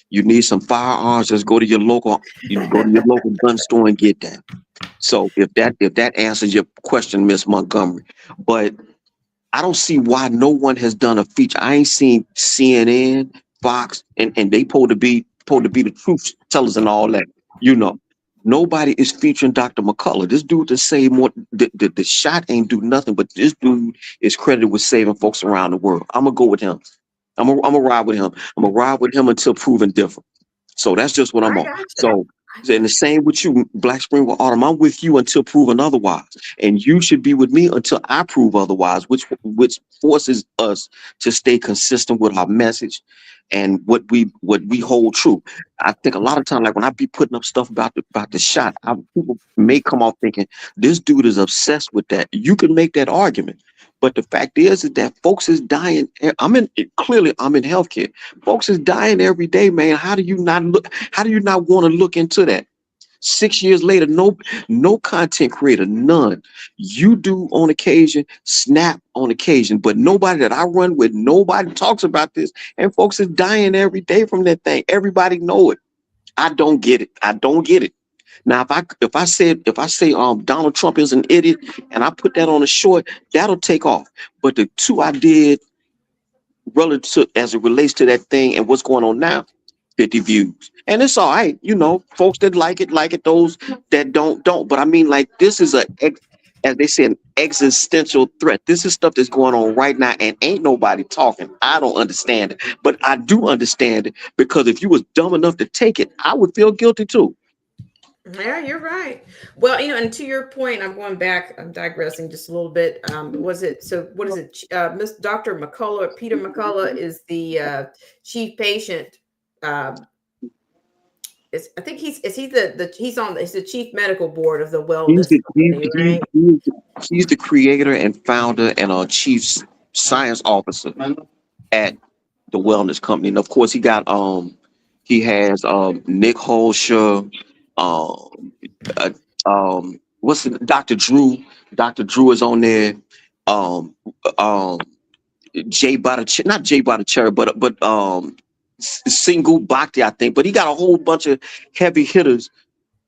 You need some firearms. Just go to your local. You go to your local gun store and get that. So if that answers your question, Miss Montgomery, but I don't see why no one has done a feature. I ain't seen CNN, Fox, and they supposed to be the truth tellers and all that. You know, Nobody is featuring Dr. McCullough. This dude to save more. The shot ain't do nothing, but this dude is credited with saving folks around the world. I'm gonna go with him. I'm gonna ride with him. I'm gonna ride with him until proven different. So that's just what I'm I on. gotcha. So And the same with you, Black Spring with Autumn. I'm with you until proven otherwise, and you should be with me until I prove otherwise, which forces us to stay consistent with our message and what we hold true. I think a lot of time, like when I be putting up stuff about the shot, people may come off thinking this dude is obsessed with that. You can make that argument, but the fact is that folks is dying. Clearly I'm in healthcare. Folks is dying every day, man. How do you not look? How do you not want to look into that? 6 years later, no content creator, none. You do on occasion, Snap on occasion, but nobody that I run with, nobody talks about this. And folks is dying every day from that thing. Everybody know it. I don't get it. I don't get it. Now, if I say Donald Trump is an idiot and I put that on a short, that'll take off. But the two I did relative as it relates to that thing and what's going on now, 50 views. And it's all right, folks that like it, those that don't. But I mean, like, this is as they say, an existential threat. This is stuff that's going on right now and ain't nobody talking. I don't understand it, but I do understand it, because if you was dumb enough to take it, I would feel guilty too. Yeah, you're right. Well, and to your point, I'm going back, I'm digressing just a little bit. Was it, so what is it? Miss Dr. McCullough, Peter McCullough is the chief patient. I think he's the chief medical board of the He's wellness the, he's, company, he's, right? he's the creator and founder and our chief science officer at the wellness company. And of course, he has Nick Holscher, um, uh, what's the Dr. Drew? Dr. Drew is on there. Um, um, Jay Bhattacharya, not Jay Bhattacharya, but Single Bhakti, I think. But he got a whole bunch of heavy hitters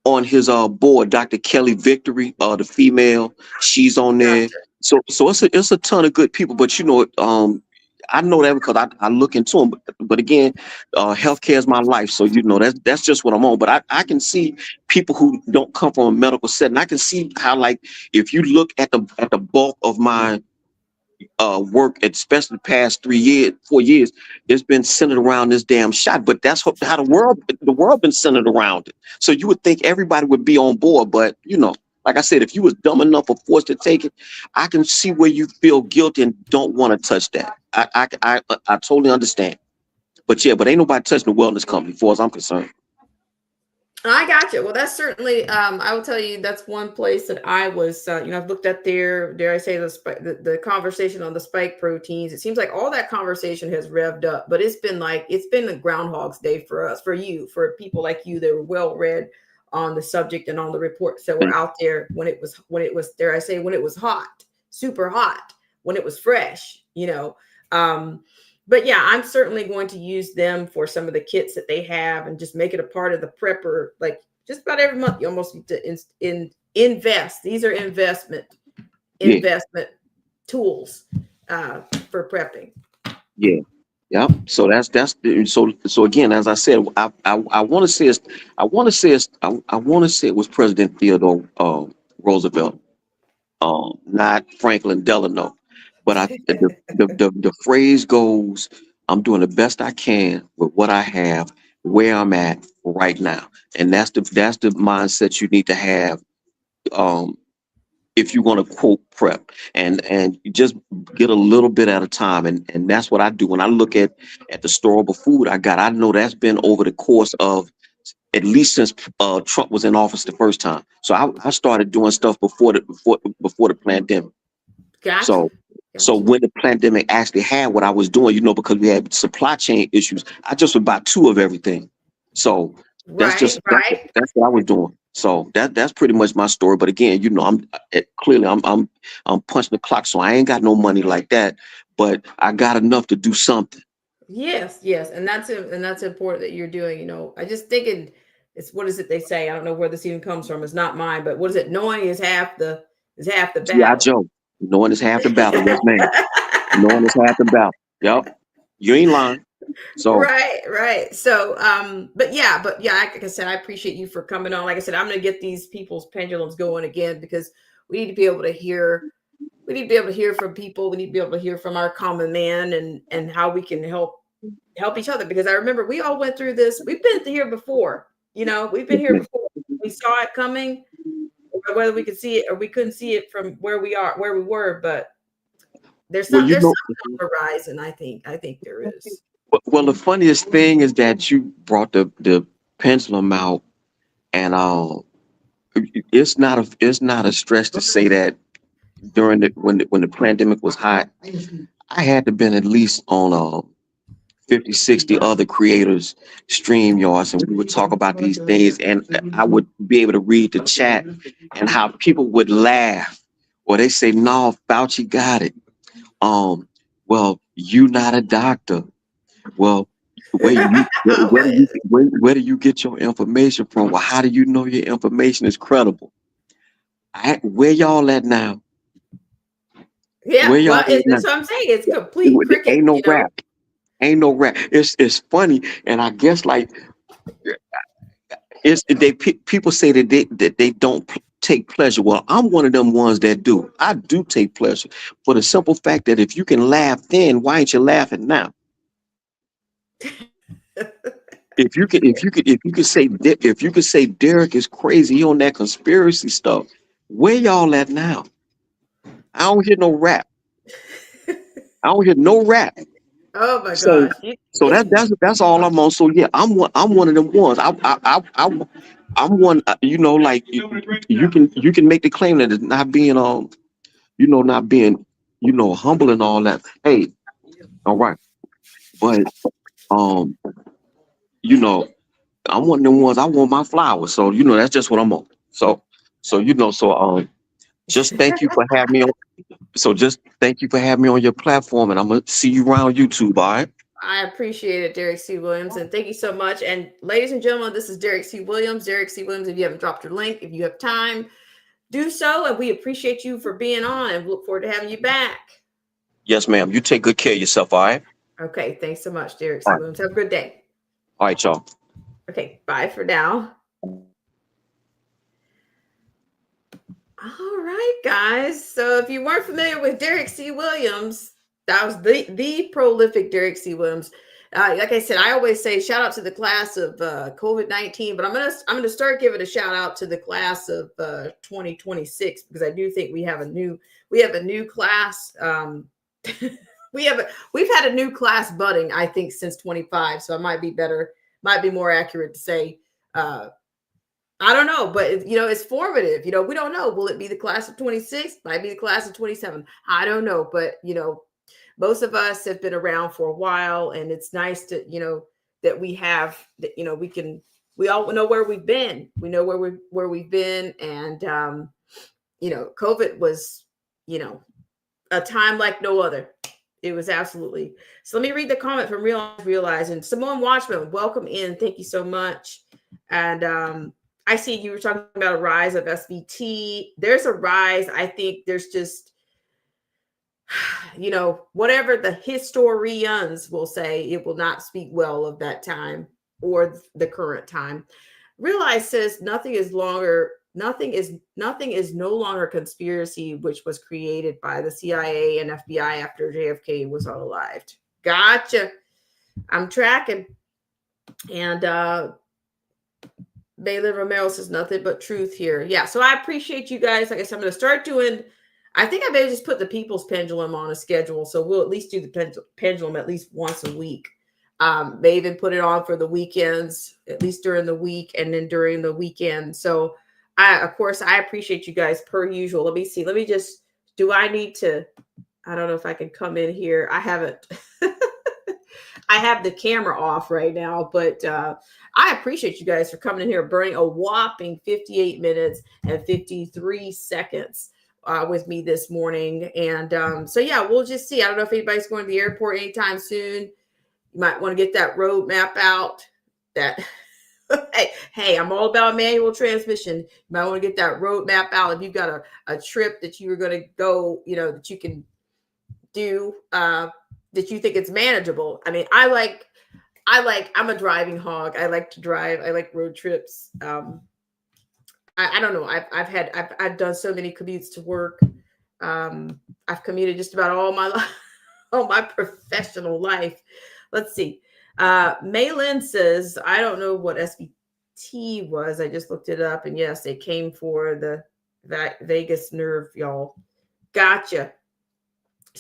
on his board. Dr. Kelly Victory, the female, she's on there. Gotcha. So it's a ton of good people. But I know that because I look into them. But again, healthcare is my life, so that's just what I'm on. But I can see people who don't come from a medical setting. I can see how, like, if you look at the bulk of my work, especially the past 3 years, 4 years, it's been centered around this damn shot. But that's how the world been centered around it. So you would think everybody would be on board, but like I said, if you was dumb enough or forced to take it, I can see where you feel guilty and don't want to touch that. I totally understand. But yeah, but ain't nobody touching the wellness company, as far as I'm concerned. I got you. Well, that's certainly, I will tell you, that's one place that I was, I've looked at their, dare I say, the conversation on the spike proteins. It seems like all that conversation has revved up, but it's been a Groundhog's Day for us, for you, for people like you that were well read on the subject and on the reports that were out there when it was, dare I say, when it was hot, super hot, when it was fresh, But yeah, I'm certainly going to use them for some of the kits that they have and just make it a part of the prepper. Like, just about every month, you almost need to invest. These are investment tools for prepping. Yeah. Yeah. So so again, as I said, I want to say it was President Theodore Roosevelt, not Franklin Delano. But the phrase goes, I'm doing the best I can with what I have, where I'm at right now. And that's the mindset you need to have if you want to quote prep, and you just get a little bit at a time. And that's what I do when I look at the storable food I got. I know that's been over the course of at least since Trump was in office the first time. So I started doing stuff before the pandemic. Gotcha. So when the pandemic actually had what I was doing, because we had supply chain issues, I just would buy two of everything. So that's what I was doing. So that's pretty much my story. But again, I'm punching the clock, so I ain't got no money like that, but I got enough to do something. Yes, and that's important that you're doing. I just thinking, it's, what is it they say? I don't know where this even comes from. It's not mine, but what is it? Knowing is half the battle. Yeah, Joe. Knowing is half the battle. Yes, man. Knowing is half the battle. Yep. You ain't lying. So right. So but yeah, like I said, I appreciate you for coming on. Like I said, I'm gonna get these people's pendulums going again, because we need to be able to hear from people. We need to be able to hear from our common man and how we can help each other. Because I remember we all went through this. We've been here before. You know, we've been here before. We saw it coming, whether we could see it or we couldn't see it from where we were, but Well, you there's know, something on the horizon, I think. I think there is. well, the funniest thing is that you brought the pendulum out, and it's not a stretch to say that during when the pandemic was hot, I had to been at least on 50, 60 other creators stream yards, and we would talk about these things, and I would be able to read the chat and how people would laugh or they say, no, Fauci got it. Well, you not a doctor. Well, where do you get your information from? Well, how do you know your information is credible? Where y'all at now? Yeah, Where y'all well, at now? that's what I'm saying. It's complete cricket, Ain't no you know. rap. Ain't no rap. It's funny, and I guess like people say that they don't take pleasure. Well, I'm one of them ones that do. I do take pleasure for the simple fact that if you can laugh then, why ain't you laughing now? If you could say Derek is crazy, he on that conspiracy stuff. Where y'all at now? I don't hear no rap. I don't hear no rap. Oh my So gosh. so that's all I'm on. So yeah, I'm one of them ones. I'm one. Like you can make the claim that it's not being not being humble and all that. Hey, all right, but um you know I'm one of them ones. I want my flowers. So that's just what I'm on. So just thank you for having me on. So just thank you for having me on your platform, and I'm gonna see you around YouTube. All right. I appreciate it, Derek C. Williams, and thank you so much. And ladies and gentlemen, this is Derek C. Williams. Derek C. Williams, if you haven't dropped your link, if you have time, do so. And we appreciate you for being on and look forward to having you back. Yes, ma'am. You take good care of yourself. All right. Okay. Thanks so much, Derek C. All right. Williams. Have a good day. All right, y'all. Okay. Bye for now. All right, guys. So if you weren't familiar with Derek C. Williams, that was the prolific Derek C. Williams. Like I said, I always say shout out to the class of COVID-19, but I'm gonna start giving a shout out to the class of 2026 because I do think we have a new class. We've had a new class budding, I think, since 25. So it might be more accurate to say. I don't know, but it's formative. We don't know. Will it be the class of 26? Might be the class of 27. I don't know, but most of us have been around for a while, and it's nice to that we have that. We all know where we've been. We know where we've been, and COVID was a time like no other. It was absolutely. So let me read the comment from Realizing. Simone Watchman, welcome in. Thank you so much. And I see you were talking about a rise of SVT. There's a rise. I think there's just, whatever the historians will say, it will not speak well of that time or the current time. Realize says nothing is no longer a conspiracy which was created by the CIA and FBI after JFK was unalived. Gotcha. I'm tracking. And Bailey Romero says nothing but truth here. Yeah, so I appreciate you guys. Like I said, I'm going to start doing, I think I may just put the People's Pendulum on a schedule. So we'll at least do the pendulum at least once a week. May even put it on for the weekends, at least during the week and then during the weekend. So of course, I appreciate you guys per usual. Let me see. I don't know if I can come in here. I haven't. I have the camera off right now, but I appreciate you guys for coming in here, burning a whopping 58 minutes and 53 seconds with me this morning. And so, yeah, we'll just see. I don't know if anybody's going to the airport anytime soon. You might want to get that road map out. Hey, I'm all about manual transmission. You might want to get that road map out. If you've got a trip that you're going to go, that you can do, that you think it's manageable. I mean, I'm a driving hog. I like to drive. I like road trips. I don't know. I've done so many commutes to work. I've commuted just about all my life, all my professional life. Let's see. Maylin says, I don't know what T was. I just looked it up, and yes, they came for the vagus nerve, y'all. Gotcha.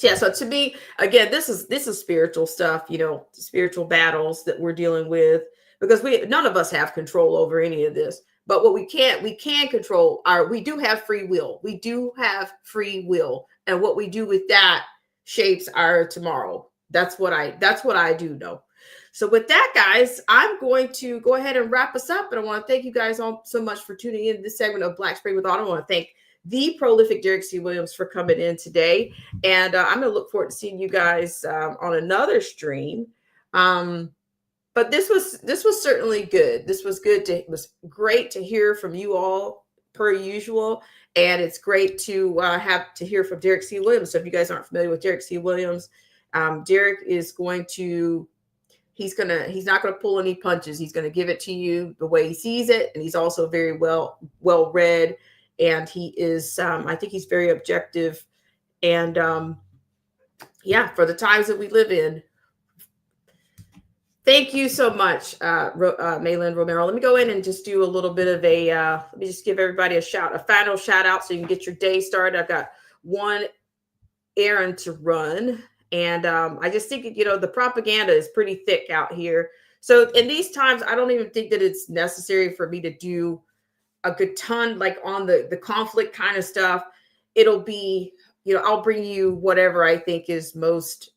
Yeah, so to me, again, this is spiritual stuff, spiritual battles that we're dealing with, because none of us have control over any of this. But what we can control we do have free will. We do have free will, and what we do with that shapes our tomorrow. That's what I do know. So with that, guys, I'm going to go ahead and wrap us up. And I want to thank you guys all so much for tuning in to this segment of Black Spring with Autumn. I want to thank the prolific Derek C. Williams for coming in today. And I'm going to look forward to seeing you guys on another stream. But this was certainly good. This was good. It was great to hear from you all per usual. And it's great to have to hear from Derek C. Williams. So if you guys aren't familiar with Derek C. Williams, Derek is going to, he's not going to pull any punches. He's going to give it to you the way he sees it. And he's also very well read. And he is, I think he's very objective. And for the times that we live in. Thank you so much, Maylin Romero. Let me go in and just do a little bit of let me just give everybody a final shout out so you can get your day started. I've got one errand to run. And I just think, the propaganda is pretty thick out here. So in these times, I don't even think that it's necessary for me to do a good ton, like on the conflict kind of stuff. It'll be, I'll bring you whatever I think is most,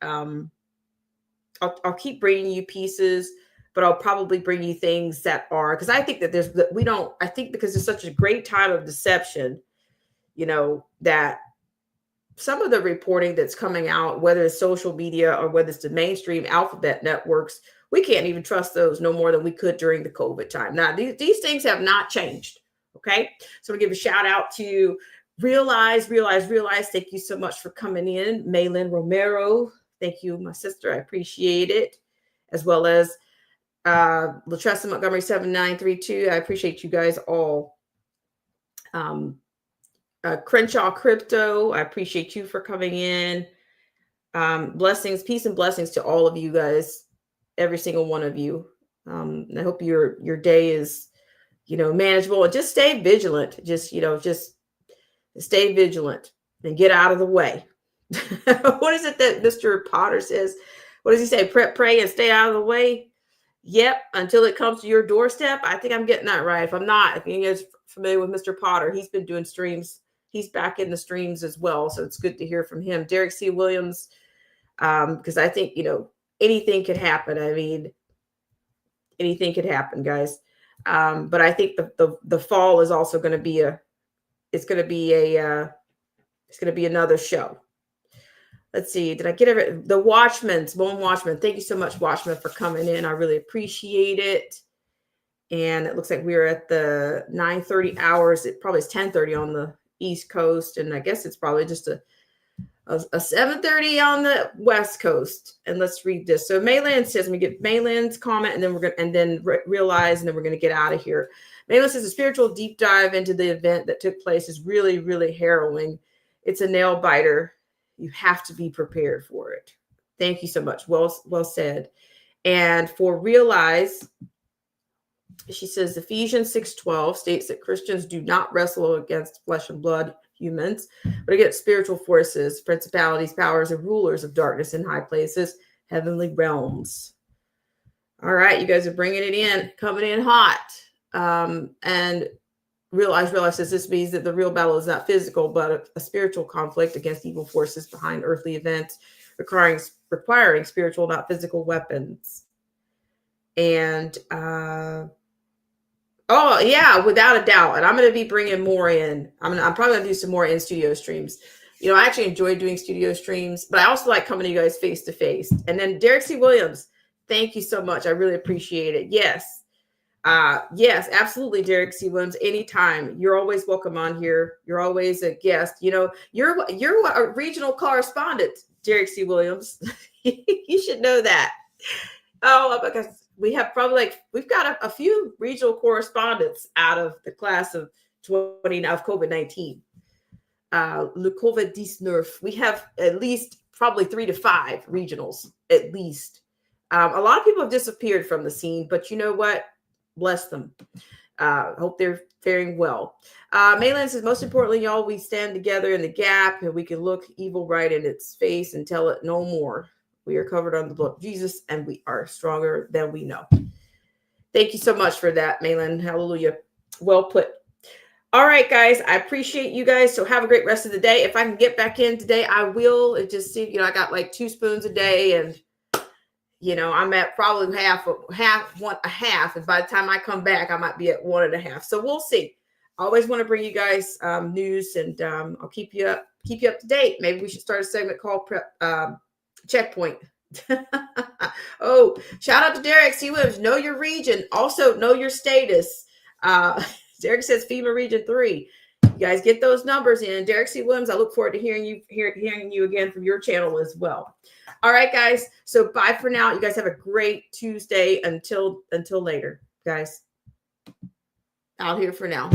I'll keep bringing you pieces, but I'll probably bring you things that are, because I think that I think because it's such a great time of deception, that some of the reporting that's coming out, whether it's social media or whether it's the mainstream alphabet networks, we can't even trust those no more than we could during the COVID time. Now, these things have not changed. Okay. So I'm going to give a shout out to Realize. Thank you so much for coming in. Maylin Romero. Thank you, my sister. I appreciate it. As well as Latressa Montgomery 7932. I appreciate you guys all. Crenshaw Crypto, I appreciate you for coming in. Blessings, peace and blessings to all of you guys, every single one of you. I hope your day is, manageable, and just stay vigilant. Just stay vigilant and get out of the way. What is it that Mr. Potter says? What does he say? Pray and stay out of the way. Yep, until it comes to your doorstep. I think I'm getting that right. If I'm not, if you guys are familiar with Mr. Potter, he's been doing streams. He's back in the streams as well. So it's good to hear from him. Derek C. Williams, because I think, anything could happen. I mean, anything could happen, guys. But I think the fall is also going to be it's going to be another show. Let's see. Did I get it? The Bone Watchman. Thank you so much, Watchman, for coming in. I really appreciate it. And it looks like we're at the 9:30 hours. It probably is 10:30 on the East Coast, and I guess it's probably just a 7:30 on the West Coast. And let's read this. So Maylin says, let me get Maylin's comment, and then Realize, and then we're gonna get out of here. Maylin says a spiritual deep dive into the event that took place is really, really harrowing. It's a nail biter. You have to be prepared for it. Thank you so much. Well said. And for Realize, she says Ephesians 6:12 states that Christians do not wrestle against flesh and blood humans, but against spiritual forces, principalities, powers, and rulers of darkness in high places, heavenly realms. All right, you guys are bringing it in, coming in hot. And Realize says this means that the real battle is not physical, but a spiritual conflict against evil forces behind earthly events, requiring spiritual, not physical weapons. And oh yeah, without a doubt. And I'm going to be bringing more in. I'm probably going to do some more in studio streams. I actually enjoy doing studio streams, but I also like coming to you guys face to face. And then Derek C. Williams, thank you so much. I really appreciate it. Yes. Yes, absolutely, Derek C. Williams. Anytime. You're always welcome on here. You're always a guest. You're a regional correspondent, Derek C. Williams. You should know that. Oh, because we've got a few regional correspondents out of the class of COVID-19. Le COVID-19. We have at least probably 3 to 5 regionals, at least. A lot of people have disappeared from the scene, but you know what? bless them. Hope they're faring well. Maylan says, most importantly, y'all, we stand together in the gap and we can look evil right in its face and tell it no more. We are covered under the blood of Jesus and we are stronger than we know. Thank you so much for that, Maylan. Hallelujah. Well put. All right, guys. I appreciate you guys. So have a great rest of the day. If I can get back in today, I will. It just seems, I got like 2 spoons a day and I'm at probably half, and by the time I come back, I might be at 1.5. So we'll see. I always want to bring you guys news, and I'll keep you up to date. Maybe we should start a segment called Checkpoint. Oh, shout out to Derek C. Williams. Know your region. Also, know your status. Derek says FEMA Region 3. You guys get those numbers in. Derek C. Williams, I look forward to hearing you again from your channel as well. All right, guys. So bye for now. You guys have a great Tuesday until later, guys. Out here for now.